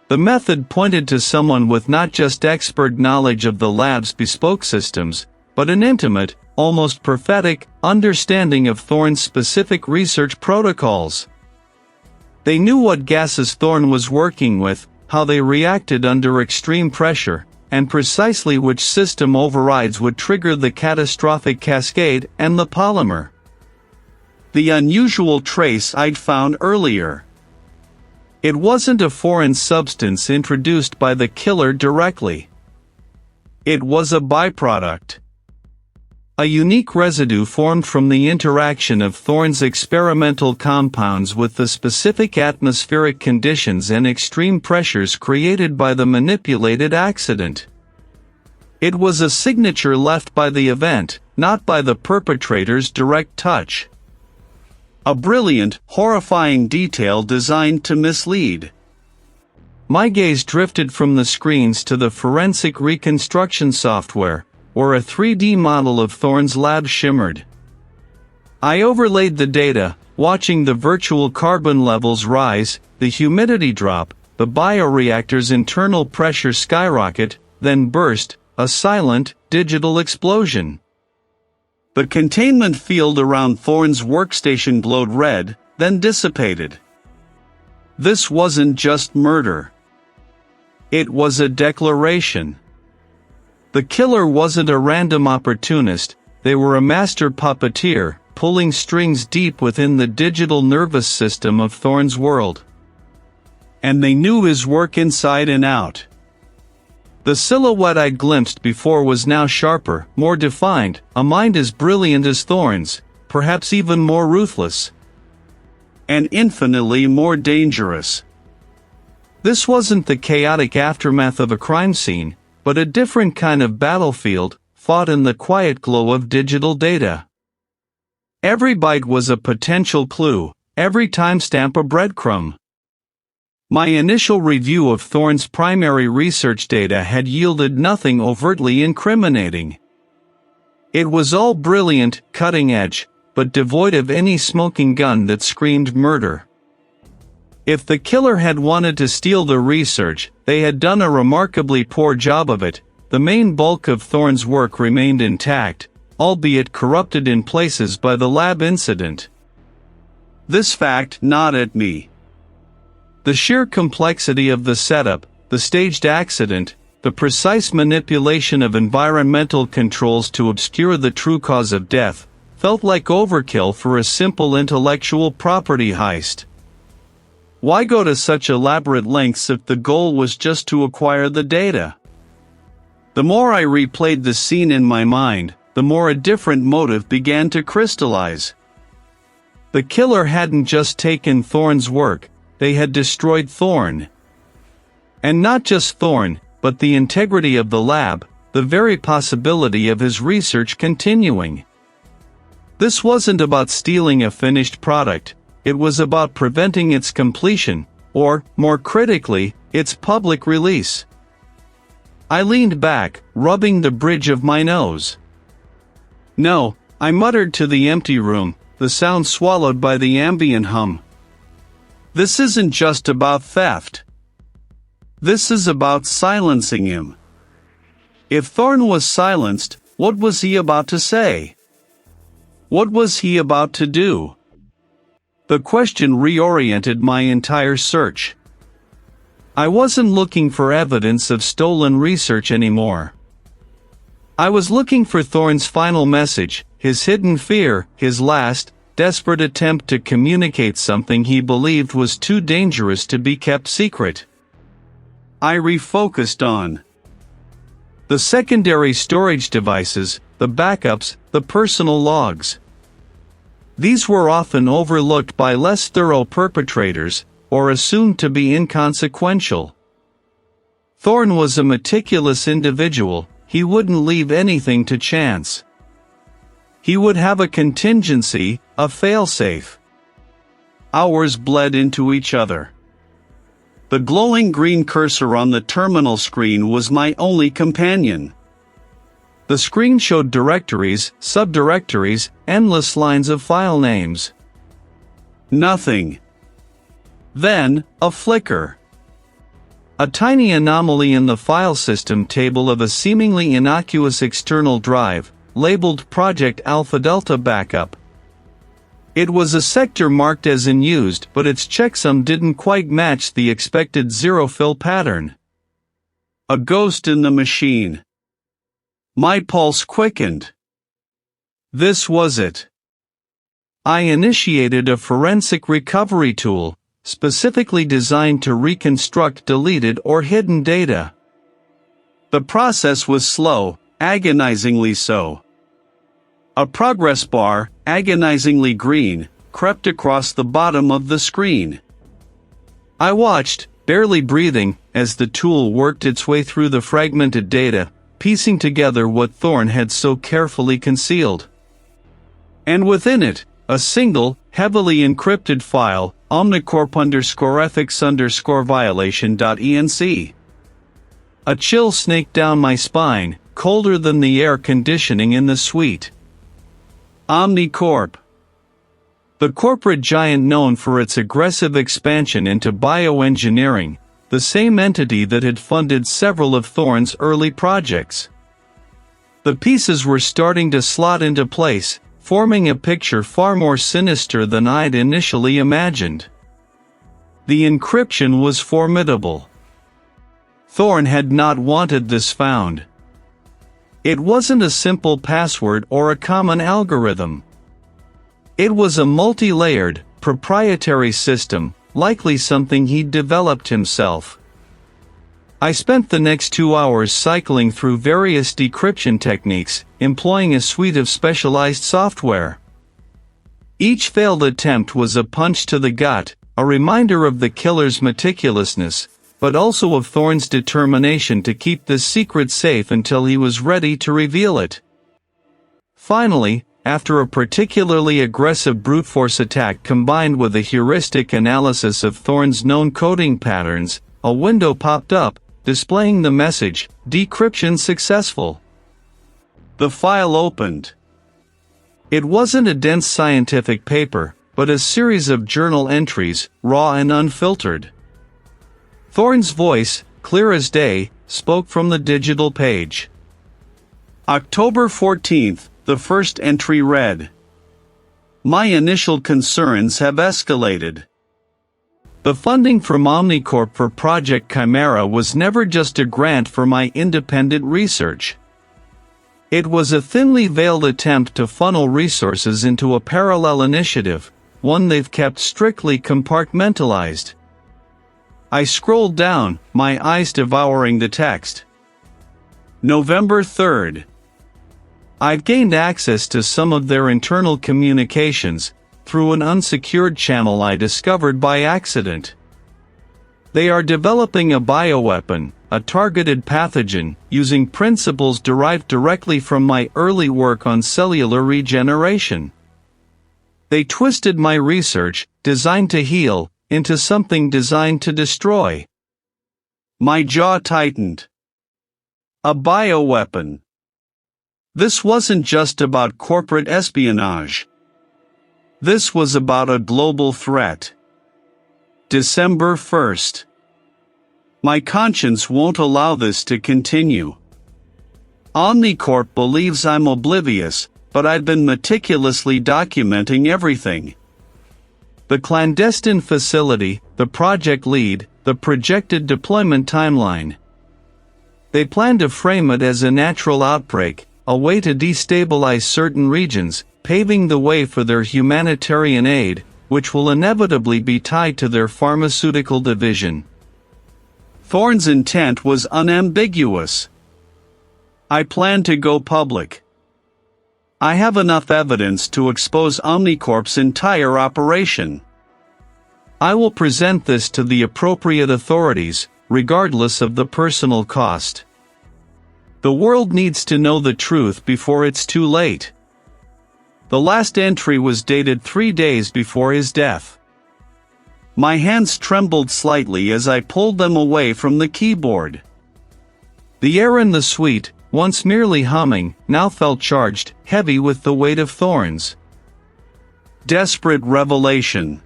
The method pointed to someone with not just expert knowledge of the lab's bespoke systems, but an intimate, almost prophetic, understanding of Thorne's specific research protocols. They knew what gases Thorne was working with, how they reacted under extreme pressure, and precisely which system overrides would trigger the catastrophic cascade and the polymer. The unusual trace I'd found earlier. It wasn't a foreign substance introduced by the killer directly. It was a byproduct. A unique residue formed from the interaction of Thorne's experimental compounds with the specific atmospheric conditions and extreme pressures created by the manipulated accident. It was a signature left by the event, not by the perpetrator's direct touch. A brilliant, horrifying detail designed to mislead. My gaze drifted from the screens to the forensic reconstruction software, where a 3D model of Thorne's lab shimmered. I overlaid the data, watching the virtual carbon levels rise, the humidity drop, the bioreactor's internal pressure skyrocket, then burst, a silent, digital explosion. The containment field around Thorne's workstation glowed red, then dissipated. This wasn't just murder. It was a declaration. The killer wasn't a random opportunist, they were a master puppeteer, pulling strings deep within the digital nervous system of Thorne's world. And they knew his work inside and out. The silhouette I glimpsed before was now sharper, more defined, a mind as brilliant as Thorne's, perhaps even more ruthless. And infinitely more dangerous. This wasn't the chaotic aftermath of a crime scene, but a different kind of battlefield, fought in the quiet glow of digital data. Every byte was a potential clue, every timestamp a breadcrumb. My initial review of Thorne's primary research data had yielded nothing overtly incriminating. It was all brilliant, cutting-edge, but devoid of any smoking gun that screamed murder. If the killer had wanted to steal the research, they had done a remarkably poor job of it. The main bulk of Thorne's work remained intact, albeit corrupted in places by the lab incident. This fact gnawed at me. The sheer complexity of the setup, the staged accident, the precise manipulation of environmental controls to obscure the true cause of death, felt like overkill for a simple intellectual property heist. Why go to such elaborate lengths if the goal was just to acquire the data? The more I replayed the scene in my mind, the more a different motive began to crystallize. The killer hadn't just taken Thorne's work, they had destroyed Thorne. And not just Thorne, but the integrity of the lab, the very possibility of his research continuing. This wasn't about stealing a finished product. It was about preventing its completion, or, more critically, its public release. I leaned back, rubbing the bridge of my nose. No, I muttered to the empty room, the sound swallowed by the ambient hum. This isn't just about theft. This is about silencing him. If Thorne was silenced, what was he about to say? What was he about to do? The question reoriented my entire search. I wasn't looking for evidence of stolen research anymore. I was looking for Thorne's final message, his hidden fear, his last, desperate attempt to communicate something he believed was too dangerous to be kept secret. I refocused on the secondary storage devices, the backups, the personal logs. These were often overlooked by less thorough perpetrators, or assumed to be inconsequential. Thorne was a meticulous individual, he wouldn't leave anything to chance. He would have a contingency, a failsafe. Hours bled into each other. The glowing green cursor on the terminal screen was my only companion. The screen showed directories, subdirectories, endless lines of file names. Nothing. Then, a flicker. A tiny anomaly in the file system table of a seemingly innocuous external drive, labeled Project Alpha Delta Backup. It was a sector marked as unused, but its checksum didn't quite match the expected zero-fill pattern. A ghost in the machine. My pulse quickened. This was it. I initiated a forensic recovery tool, specifically designed to reconstruct deleted or hidden data. The process was slow, agonizingly so. A progress bar, agonizingly green, crept across the bottom of the screen. I watched, barely breathing, as the tool worked its way through the fragmented data, piecing together what Thorne had so carefully concealed. And within it, a single, heavily encrypted file, omnicorp_ethics_violation.enc. A chill snaked down my spine, colder than the air conditioning in the suite. Omnicorp. The corporate giant known for its aggressive expansion into bioengineering, the same entity that had funded several of Thorne's early projects. The pieces were starting to slot into place, forming a picture far more sinister than I'd initially imagined. The encryption was formidable. Thorne had not wanted this found. It wasn't a simple password or a common algorithm. It was a multi-layered, proprietary system, likely something he'd developed himself. I spent the next 2 hours cycling through various decryption techniques, employing a suite of specialized software. Each failed attempt was a punch to the gut, a reminder of the killer's meticulousness, but also of Thorne's determination to keep this secret safe until he was ready to reveal it. Finally, after a particularly aggressive brute force attack combined with a heuristic analysis of Thorne's known coding patterns, a window popped up, displaying the message, "Decryption successful." The file opened. It wasn't a dense scientific paper, but a series of journal entries, raw and unfiltered. Thorne's voice, clear as day, spoke from the digital page. October 14th, the first entry read. My initial concerns have escalated. The funding from Omnicorp for Project Chimera was never just a grant for my independent research. It was a thinly veiled attempt to funnel resources into a parallel initiative, one they've kept strictly compartmentalized. I scrolled down, my eyes devouring the text. November 3rd. I've gained access to some of their internal communications, through an unsecured channel I discovered by accident. They are developing a bioweapon, a targeted pathogen, using principles derived directly from my early work on cellular regeneration. They twisted my research, designed to heal, into something designed to destroy. My jaw tightened. A bioweapon. This wasn't just about corporate espionage. This was about a global threat. December 1st. My conscience won't allow this to continue. Omnicorp believes I'm oblivious, but I've been meticulously documenting everything. The clandestine facility, the project lead, the projected deployment timeline. They plan to frame it as a natural outbreak, a way to destabilize certain regions, paving the way for their humanitarian aid, which will inevitably be tied to their pharmaceutical division. Thorne's intent was unambiguous. I plan to go public. I have enough evidence to expose Omnicorp's entire operation. I will present this to the appropriate authorities, regardless of the personal cost. The world needs to know the truth before it's too late. The last entry was dated 3 days before his death. My hands trembled slightly as I pulled them away from the keyboard. The air in the suite, once merely humming, now felt charged, heavy with the weight of Thorne's desperate revelation.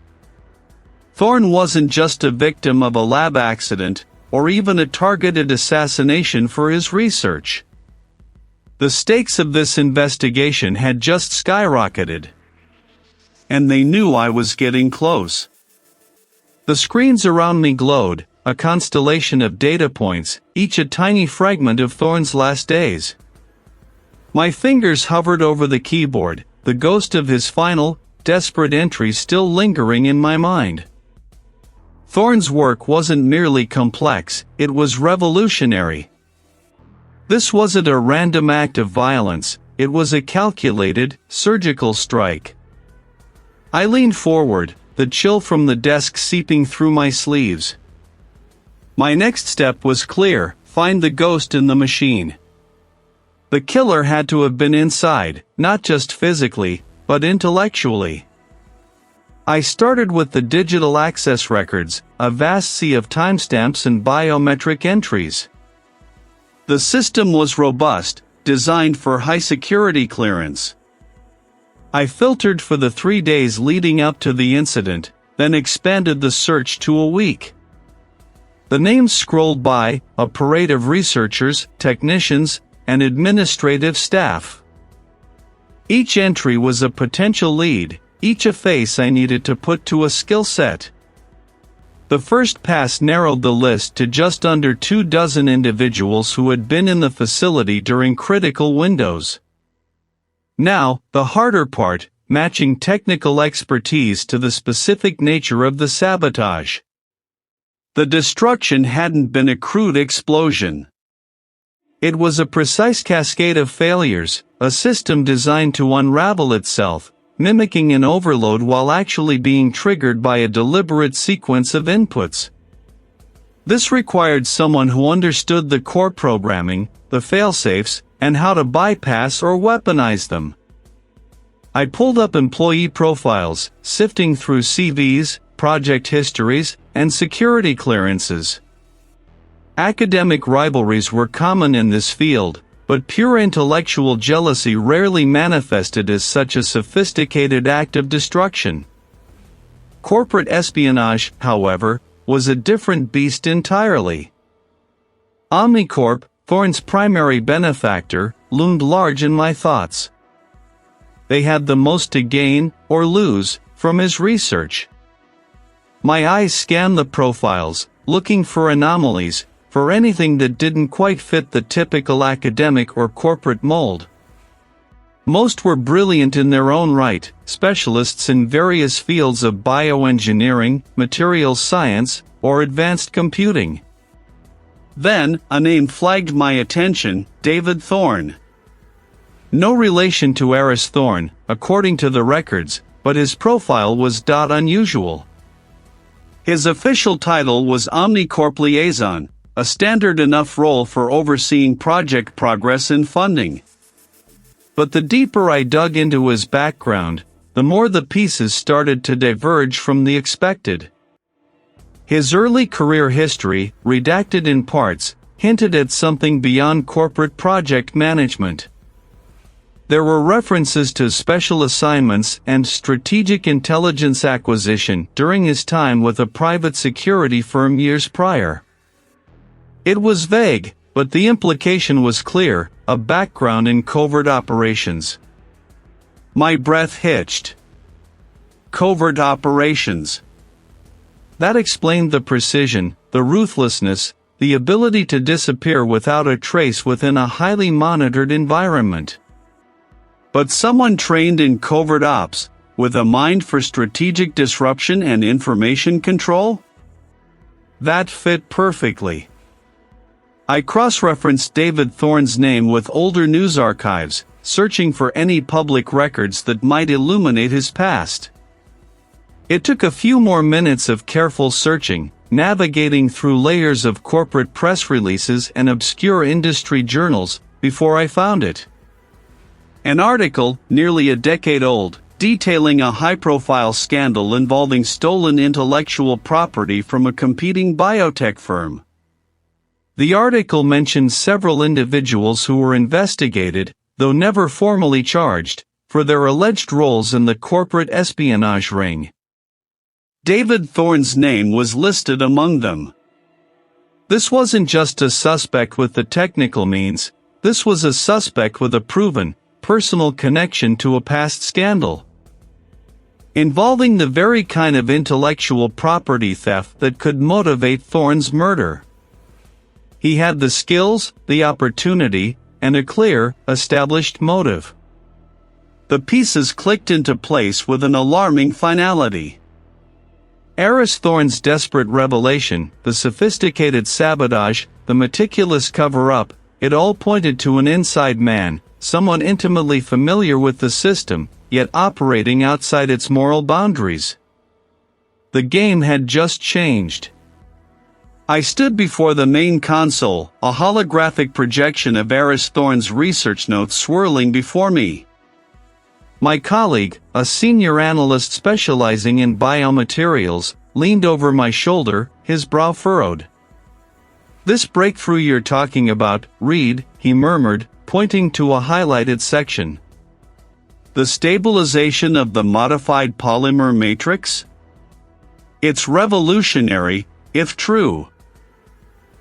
Thorne wasn't just a victim of a lab accident, or even a targeted assassination for his research. The stakes of this investigation had just skyrocketed. And they knew I was getting close. The screens around me glowed, a constellation of data points, each a tiny fragment of Thorne's last days. My fingers hovered over the keyboard, the ghost of his final, desperate entry still lingering in my mind. Thorne's work wasn't merely complex, it was revolutionary. This wasn't a random act of violence, it was a calculated, surgical strike. I leaned forward, the chill from the desk seeping through my sleeves. My next step was clear: find the ghost in the machine. The killer had to have been inside, not just physically, but intellectually. I started with the digital access records, a vast sea of timestamps and biometric entries. The system was robust, designed for high-security clearance. I filtered for the 3 days leading up to the incident, then expanded the search to a week. The names scrolled by, a parade of researchers, technicians, and administrative staff. Each entry was a potential lead, each a face I needed to put to a skill set. The first pass narrowed the list to just under 24 individuals who had been in the facility during critical windows. Now, the harder part, matching technical expertise to the specific nature of the sabotage. The destruction hadn't been a crude explosion. It was a precise cascade of failures, a system designed to unravel itself, mimicking an overload while actually being triggered by a deliberate sequence of inputs. This required someone who understood the core programming, the failsafes, and how to bypass or weaponize them. I pulled up employee profiles, sifting through CVs, project histories, and security clearances. Academic rivalries were common in this field, but pure intellectual jealousy rarely manifested as such a sophisticated act of destruction. Corporate espionage, however, was a different beast entirely. Omnicorp, Thorne's primary benefactor, loomed large in my thoughts. They had the most to gain, or lose, from his research. My eyes scanned the profiles, looking for anomalies, for anything that didn't quite fit the typical academic or corporate mold. Most were brilliant in their own right, specialists in various fields of bioengineering, materials science, or advanced computing. Then, a name flagged my attention: David Thorne. No relation to Aris Thorne, according to the records, but his profile was unusual. His official title was Omnicorp Liaison, a standard enough role for overseeing project progress and funding. But the deeper I dug into his background, the more the pieces started to diverge from the expected. His early career history, redacted in parts, hinted at something beyond corporate project management. There were references to special assignments and strategic intelligence acquisition during his time with a private security firm years prior. It was vague, but the implication was clear: a background in covert operations. My breath hitched. Covert operations. That explained the precision, the ruthlessness, the ability to disappear without a trace within a highly monitored environment. But someone trained in covert ops, with a mind for strategic disruption and information control? That fit perfectly. I cross-referenced David Thorne's name with older news archives, searching for any public records that might illuminate his past. It took a few more minutes of careful searching, navigating through layers of corporate press releases and obscure industry journals, before I found it. An article, nearly a decade old, detailing a high-profile scandal involving stolen intellectual property from a competing biotech firm. The article mentions several individuals who were investigated, though never formally charged, for their alleged roles in the corporate espionage ring. David Thorne's name was listed among them. This wasn't just a suspect with the technical means, this was a suspect with a proven, personal connection to a past scandal, involving the very kind of intellectual property theft that could motivate Thorne's murder. He had the skills, the opportunity, and a clear, established motive. The pieces clicked into place with an alarming finality. Aris Thorne's desperate revelation, the sophisticated sabotage, the meticulous cover-up, it all pointed to an inside man, someone intimately familiar with the system, yet operating outside its moral boundaries. The game had just changed. I stood before the main console, a holographic projection of Aris Thorne's research notes swirling before me. My colleague, a senior analyst specializing in biomaterials, leaned over my shoulder, his brow furrowed. "This breakthrough you're talking about, Reed," he murmured, pointing to a highlighted section. "The stabilization of the modified polymer matrix? It's revolutionary, if true.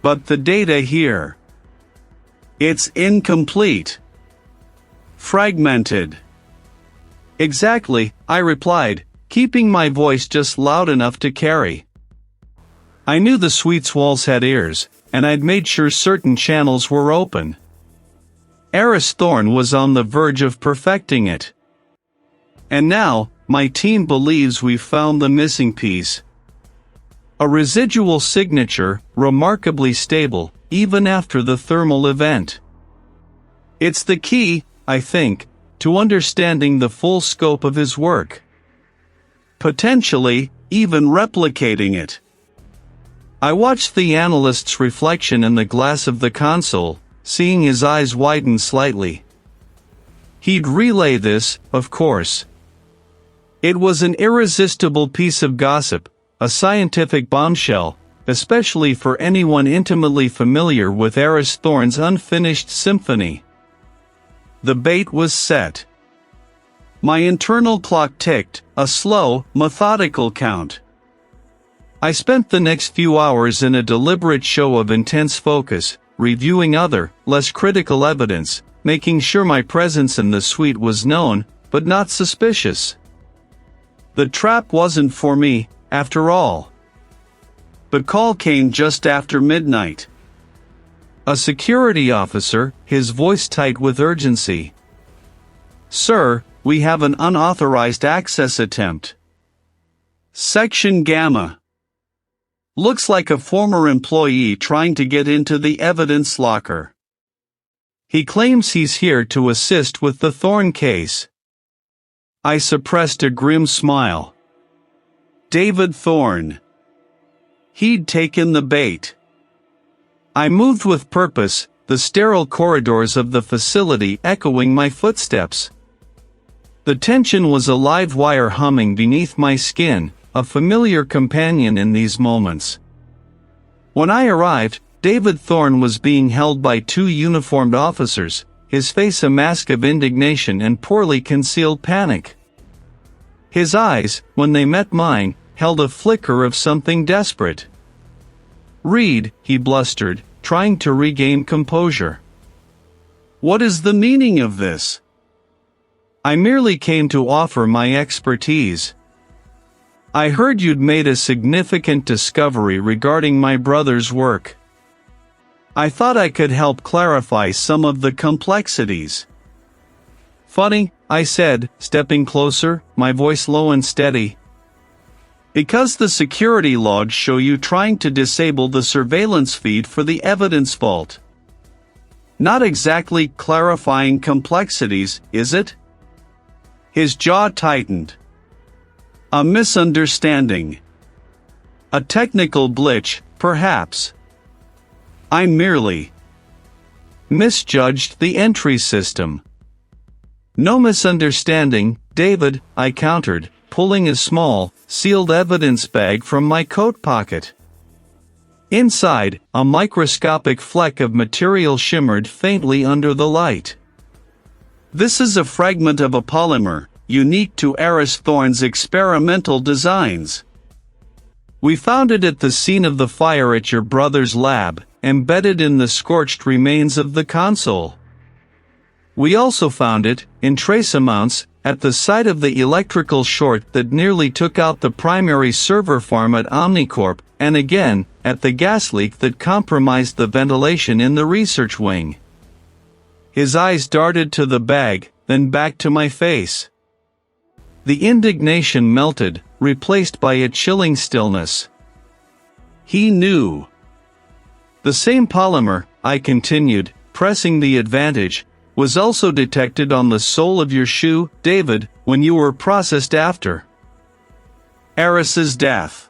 But the data here. It's incomplete. Fragmented." "Exactly," I replied, keeping my voice just loud enough to carry. I knew the suite's walls had ears, and I'd made sure certain channels were open. Aris Thorne was on the verge of perfecting it. And now, my team believes we've found the missing piece. A residual signature, remarkably stable, even after the thermal event. It's the key, I think, to understanding the full scope of his work. Potentially, even replicating it. I watched the analyst's reflection in the glass of the console, seeing his eyes widen slightly. He'd relay this, of course. It was an irresistible piece of gossip, a scientific bombshell, especially for anyone intimately familiar with Aris Thorne's unfinished symphony. The bait was set. My internal clock ticked, a slow, methodical count. I spent the next few hours in a deliberate show of intense focus, reviewing other, less critical evidence, making sure my presence in the suite was known, but not suspicious. The trap wasn't for me, after all. The call came just after midnight. A security officer, his voice tight with urgency. "Sir, we have an unauthorized access attempt. Section Gamma. Looks like a former employee trying to get into the evidence locker. He claims he's here to assist with the Thorne case." I suppressed a grim smile. David Thorne. He'd taken the bait. I moved with purpose, the sterile corridors of the facility echoing my footsteps. The tension was a live wire humming beneath my skin, a familiar companion in these moments. When I arrived, David Thorne was being held by two uniformed officers, his face a mask of indignation and poorly concealed panic. His eyes, when they met mine, held a flicker of something desperate. "Reed," he blustered, trying to regain composure. "What is the meaning of this?" "I merely came to offer my expertise. I heard you'd made a significant discovery regarding my brother's work. I thought I could help clarify some of the complexities." "Funny," I said, stepping closer, my voice low and steady. "Because the security logs show you trying to disable the surveillance feed for the evidence vault. Not exactly clarifying complexities, is it?" His jaw tightened. "A misunderstanding. A technical glitch, perhaps. I merely misjudged the entry system." No misunderstanding, David, I countered, pulling a small, sealed evidence bag from my coat pocket. Inside, a microscopic fleck of material shimmered faintly under the light. This is a fragment of a polymer, unique to Aris Thorne's experimental designs. We found it at the scene of the fire at your brother's lab, embedded in the scorched remains of the console. We also found it, in trace amounts, at the site of the electrical short that nearly took out the primary server farm at Omnicorp, and again, at the gas leak that compromised the ventilation in the research wing. His eyes darted to the bag, then back to my face. The indignation melted, replaced by a chilling stillness. He knew. The same polymer, I continued, pressing the advantage, was also detected on the sole of your shoe, David, when you were processed after Aris's death.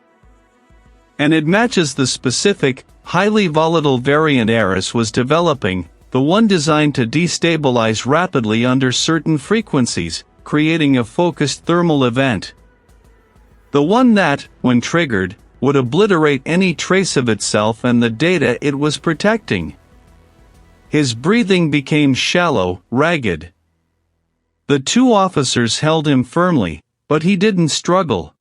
And it matches the specific, highly volatile variant Aris was developing, the one designed to destabilize rapidly under certain frequencies, creating a focused thermal event. The one that, when triggered, would obliterate any trace of itself and the data it was protecting. His breathing became shallow, ragged. The two officers held him firmly, but he didn't struggle.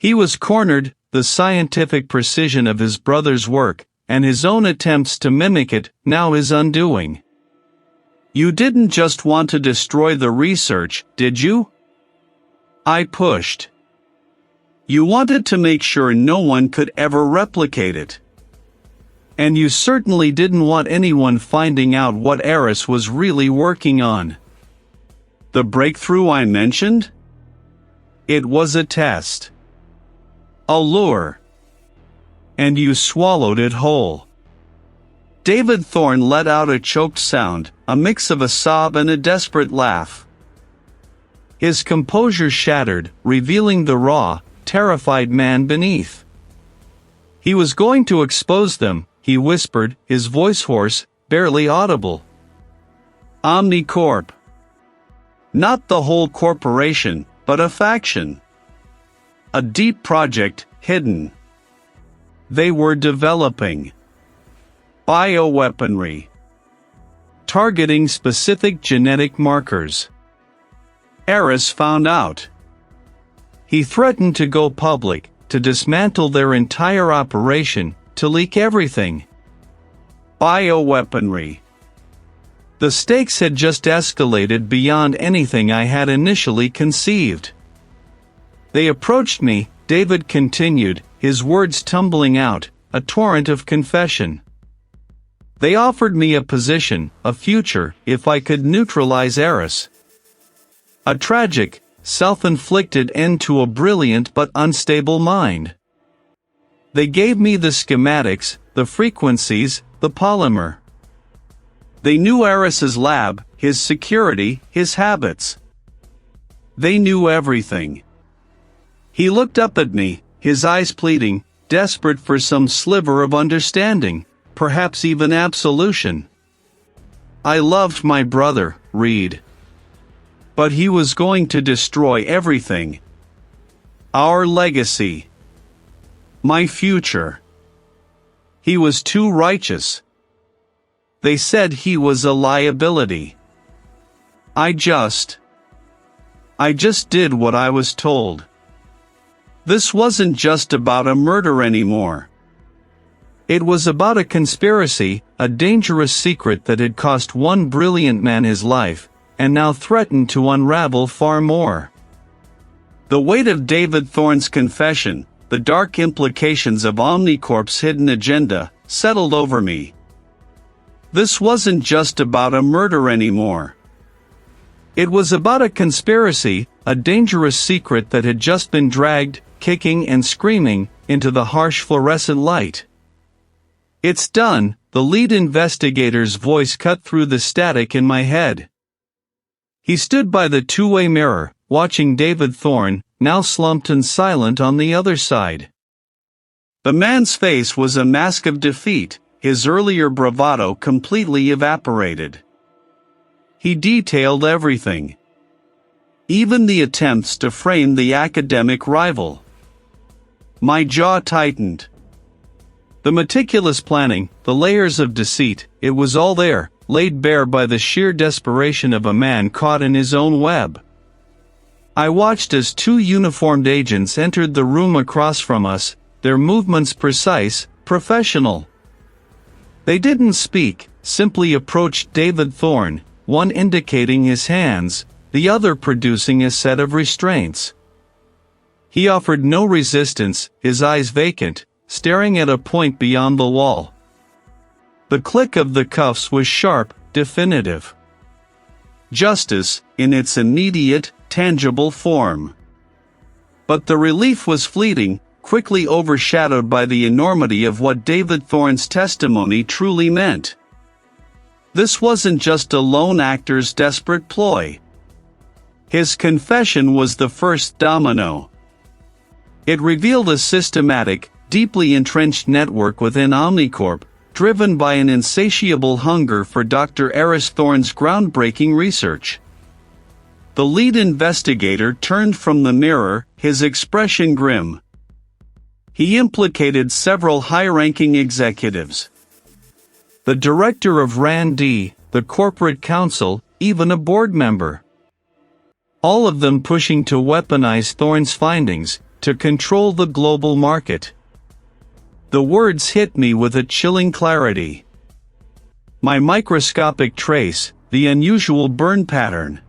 He was cornered, the scientific precision of his brother's work, and his own attempts to mimic it, now his undoing. You didn't just want to destroy the research, did you? I pushed. You wanted to make sure no one could ever replicate it. And you certainly didn't want anyone finding out what Aris was really working on. The breakthrough I mentioned? It was a test. A lure. And you swallowed it whole. David Thorne let out a choked sound, a mix of a sob and a desperate laugh. His composure shattered, revealing the raw, terrified man beneath. He was going to expose them, he whispered, his voice hoarse, barely audible. Omnicorp. Not the whole corporation, but a faction. A deep project, hidden. They were developing bioweaponry, targeting specific genetic markers. Aris found out. He threatened to go public, to dismantle their entire operation, to leak everything. Bioweaponry. The stakes had just escalated beyond anything I had initially conceived. They approached me, David continued, his words tumbling out, a torrent of confession. They offered me a position, a future, if I could neutralize Aris. A tragic, self-inflicted end to a brilliant but unstable mind. They gave me the schematics, the frequencies, the polymer. They knew Aris's lab, his security, his habits. They knew everything. He looked up at me, his eyes pleading, desperate for some sliver of understanding, perhaps even absolution. I loved my brother, Reed. But he was going to destroy everything. Our legacy. My future. He was too righteous. They said he was a liability. I just did what I was told. This wasn't just about a murder anymore. It was about a conspiracy, a dangerous secret that had cost one brilliant man his life, and now threatened to unravel far more. The weight of David Thorne's confession, the dark implications of Omnicorp's hidden agenda, settled over me. This wasn't just about a murder anymore. It was about a conspiracy, a dangerous secret that had just been dragged, kicking and screaming, into the harsh fluorescent light. It's done, the lead investigator's voice cut through the static in my head. He stood by the two-way mirror, watching David Thorne, now slumped and silent on the other side. The man's face was a mask of defeat, his earlier bravado completely evaporated. He detailed everything. Even the attempts to frame the academic rival. My jaw tightened. The meticulous planning, the layers of deceit, it was all there, laid bare by the sheer desperation of a man caught in his own web. I watched as two uniformed agents entered the room across from us, their movements precise, professional. They didn't speak, simply approached David Thorne, one indicating his hands, the other producing a set of restraints. He offered no resistance, his eyes vacant, staring at a point beyond the wall. The click of the cuffs was sharp, definitive. Justice, in its immediate, tangible form. But the relief was fleeting, quickly overshadowed by the enormity of what David Thorne's testimony truly meant. This wasn't just a lone actor's desperate ploy. His confession was the first domino. It revealed a systematic, deeply entrenched network within Omnicorp, driven by an insatiable hunger for Dr. Aris Thorne's groundbreaking research. The lead investigator turned from the mirror, his expression grim. He implicated several high-ranking executives. The director of R&D, the corporate counsel, even a board member. All of them pushing to weaponize Thorne's findings, to control the global market. The words hit me with a chilling clarity. My microscopic trace, the unusual burn pattern.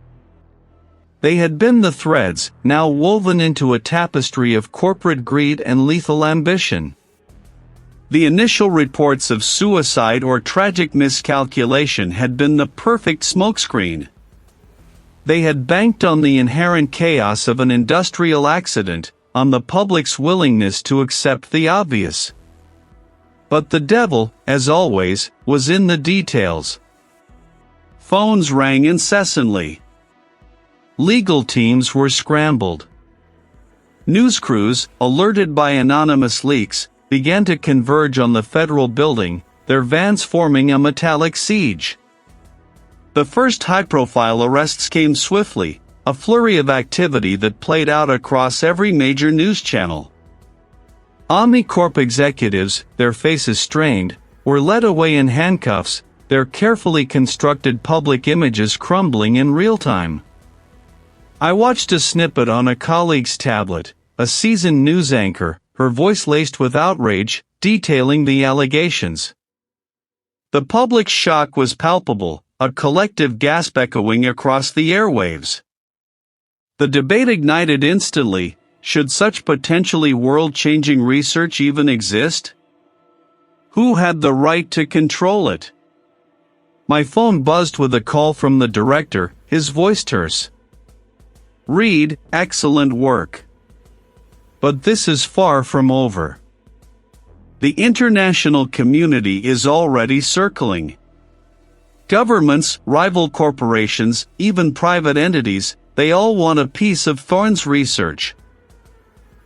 They had been the threads, now woven into a tapestry of corporate greed and lethal ambition. The initial reports of suicide or tragic miscalculation had been the perfect smokescreen. They had banked on the inherent chaos of an industrial accident, on the public's willingness to accept the obvious. But the devil, as always, was in the details. Phones rang incessantly. Legal teams were scrambled. News crews, alerted by anonymous leaks, began to converge on the federal building, their vans forming a metallic siege. The first high-profile arrests came swiftly, a flurry of activity that played out across every major news channel. Omnicorp executives, their faces strained, were led away in handcuffs, their carefully constructed public images crumbling in real time. I watched a snippet on a colleague's tablet, a seasoned news anchor, her voice laced with outrage, detailing the allegations. The public's shock was palpable, a collective gasp echoing across the airwaves. The debate ignited instantly: should such potentially world-changing research even exist? Who had the right to control it? My phone buzzed with a call from the director, his voice terse. "Read, excellent work. But this is far from over. The international community is already circling. Governments, rival corporations, even private entities, they all want a piece of Thorne's research.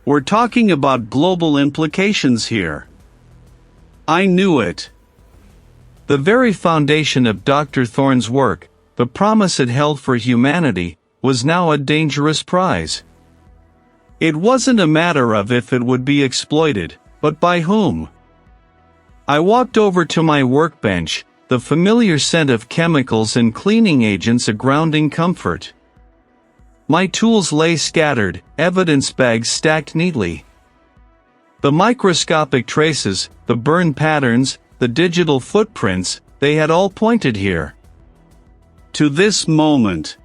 We're talking about global implications here." I knew it. The very foundation of Dr. Thorne's work, the promise it held for humanity, was now a dangerous prize. It wasn't a matter of if it would be exploited, but by whom. I walked over to my workbench, the familiar scent of chemicals and cleaning agents a grounding comfort. My tools lay scattered, evidence bags stacked neatly. The microscopic traces, the burn patterns, the digital footprints, they had all pointed here. To this moment.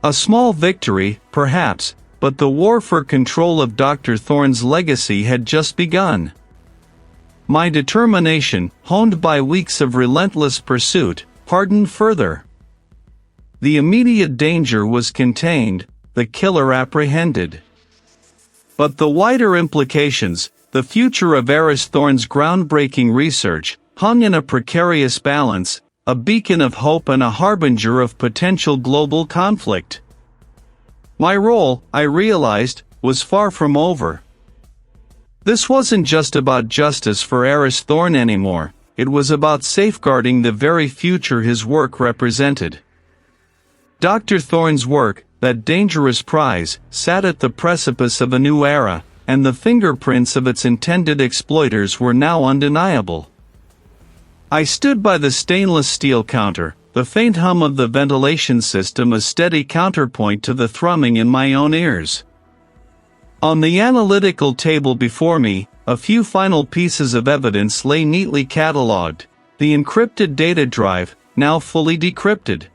A small victory, perhaps, but the war for control of Dr. Thorne's legacy had just begun. My determination, honed by weeks of relentless pursuit, hardened further. The immediate danger was contained, the killer apprehended. But the wider implications, the future of Aris Thorne's groundbreaking research, hung in a precarious balance, a beacon of hope and a harbinger of potential global conflict. My role, I realized, was far from over. This wasn't just about justice for Aris Thorne anymore, it was about safeguarding the very future his work represented. Dr. Thorne's work, that dangerous prize, sat at the precipice of a new era, and the fingerprints of its intended exploiters were now undeniable. I stood by the stainless steel counter, the faint hum of the ventilation system a steady counterpoint to the thrumming in my own ears. On the analytical table before me, a few final pieces of evidence lay neatly catalogued: the encrypted data drive, now fully decrypted.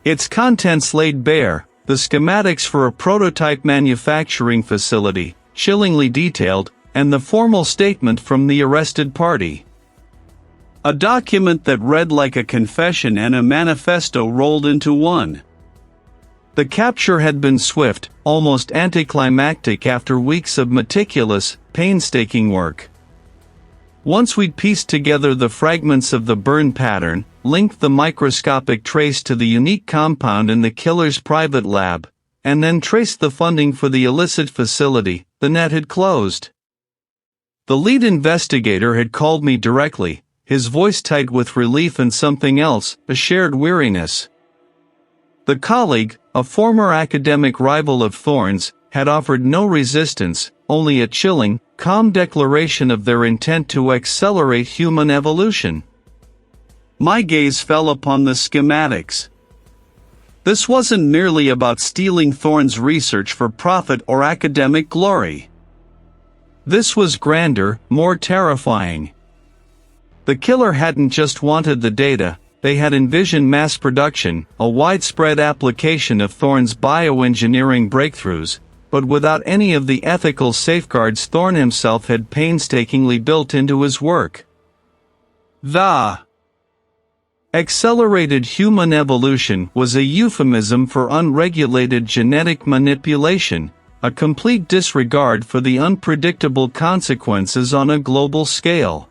Its contents laid bare, the schematics for a prototype manufacturing facility, chillingly detailed, and the formal statement from the arrested party. A document that read like a confession and a manifesto rolled into one. The capture had been swift, almost anticlimactic after weeks of meticulous, painstaking work. Once we'd pieced together the fragments of the burn pattern, linked the microscopic trace to the unique compound in the killer's private lab, and then traced the funding for the illicit facility, the net had closed. The lead investigator had called me directly, his voice tight with relief and something else, a shared weariness. The colleague, a former academic rival of Thorne's, had offered no resistance, only a chilling, calm declaration of their intent to accelerate human evolution. My gaze fell upon the schematics. This wasn't merely about stealing Thorne's research for profit or academic glory. This was grander, more terrifying. The killer hadn't just wanted the data, they had envisioned mass production, a widespread application of Thorne's bioengineering breakthroughs, but without any of the ethical safeguards Thorne himself had painstakingly built into his work. The accelerated human evolution was a euphemism for unregulated genetic manipulation, a complete disregard for the unpredictable consequences on a global scale.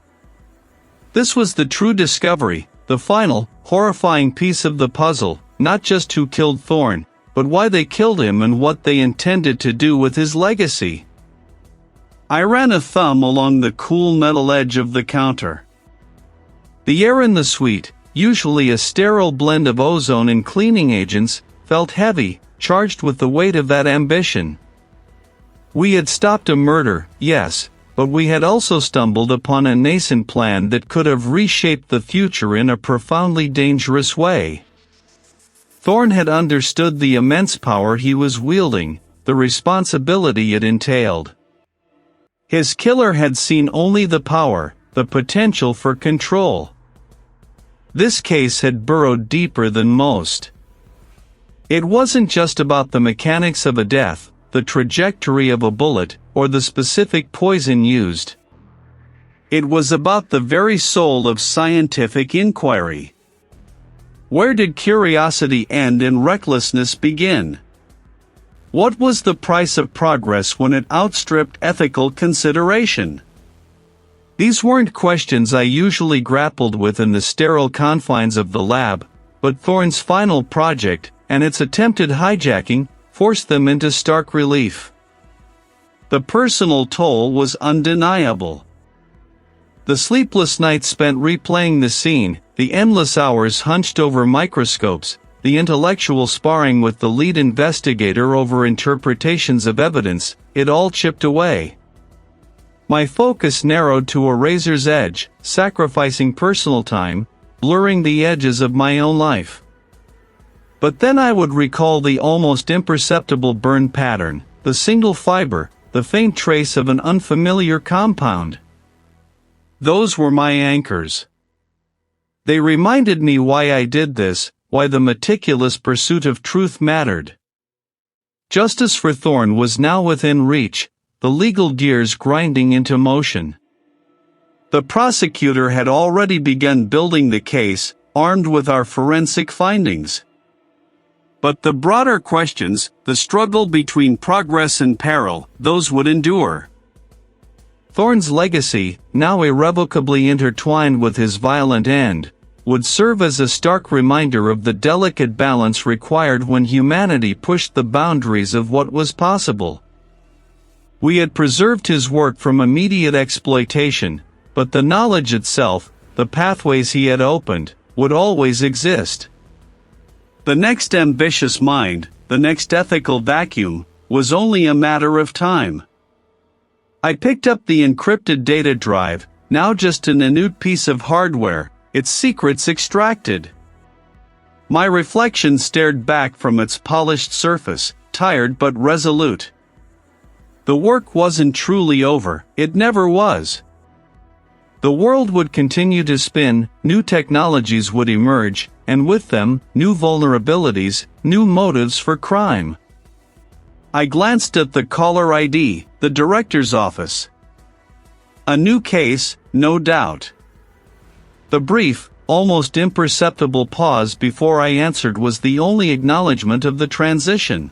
This was the true discovery, the final, horrifying piece of the puzzle, not just who killed Thorne, but why they killed him and what they intended to do with his legacy. I ran a thumb along the cool metal edge of the counter. The air in the suite, usually a sterile blend of ozone and cleaning agents, felt heavy, charged with the weight of that ambition. We had stopped a murder, yes, but we had also stumbled upon a nascent plan that could have reshaped the future in a profoundly dangerous way. Thorne had understood the immense power he was wielding, the responsibility it entailed. His killer had seen only the power, the potential for control. This case had burrowed deeper than most. It wasn't just about the mechanics of a death, the trajectory of a bullet, or the specific poison used. It was about the very soul of scientific inquiry. Where did curiosity end and recklessness begin? What was the price of progress when it outstripped ethical consideration? These weren't questions I usually grappled with in the sterile confines of the lab, but Thorne's final project, and its attempted hijacking, forced them into stark relief. The personal toll was undeniable. The sleepless nights spent replaying the scene, the endless hours hunched over microscopes, the intellectual sparring with the lead investigator over interpretations of evidence, it all chipped away. My focus narrowed to a razor's edge, sacrificing personal time, blurring the edges of my own life. But then I would recall the almost imperceptible burn pattern, the single fiber, the faint trace of an unfamiliar compound. Those were my anchors. They reminded me why I did this, why the meticulous pursuit of truth mattered. Justice for Thorne was now within reach, the legal gears grinding into motion. The prosecutor had already begun building the case, armed with our forensic findings. But the broader questions, the struggle between progress and peril, those would endure. Thorne's legacy, now irrevocably intertwined with his violent end, would serve as a stark reminder of the delicate balance required when humanity pushed the boundaries of what was possible. We had preserved his work from immediate exploitation, but the knowledge itself, the pathways he had opened, would always exist. The next ambitious mind, the next ethical vacuum, was only a matter of time. I picked up the encrypted data drive, now just an inert piece of hardware, its secrets extracted. My reflection stared back from its polished surface, tired but resolute. The work wasn't truly over, it never was. The world would continue to spin, new technologies would emerge, and with them, new vulnerabilities, new motives for crime. I glanced at the caller ID, the director's office. A new case, no doubt. The brief, almost imperceptible pause before I answered was the only acknowledgement of the transition.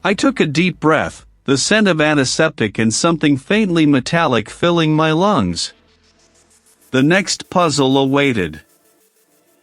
I took a deep breath, the scent of antiseptic and something faintly metallic filling my lungs. The next puzzle awaited.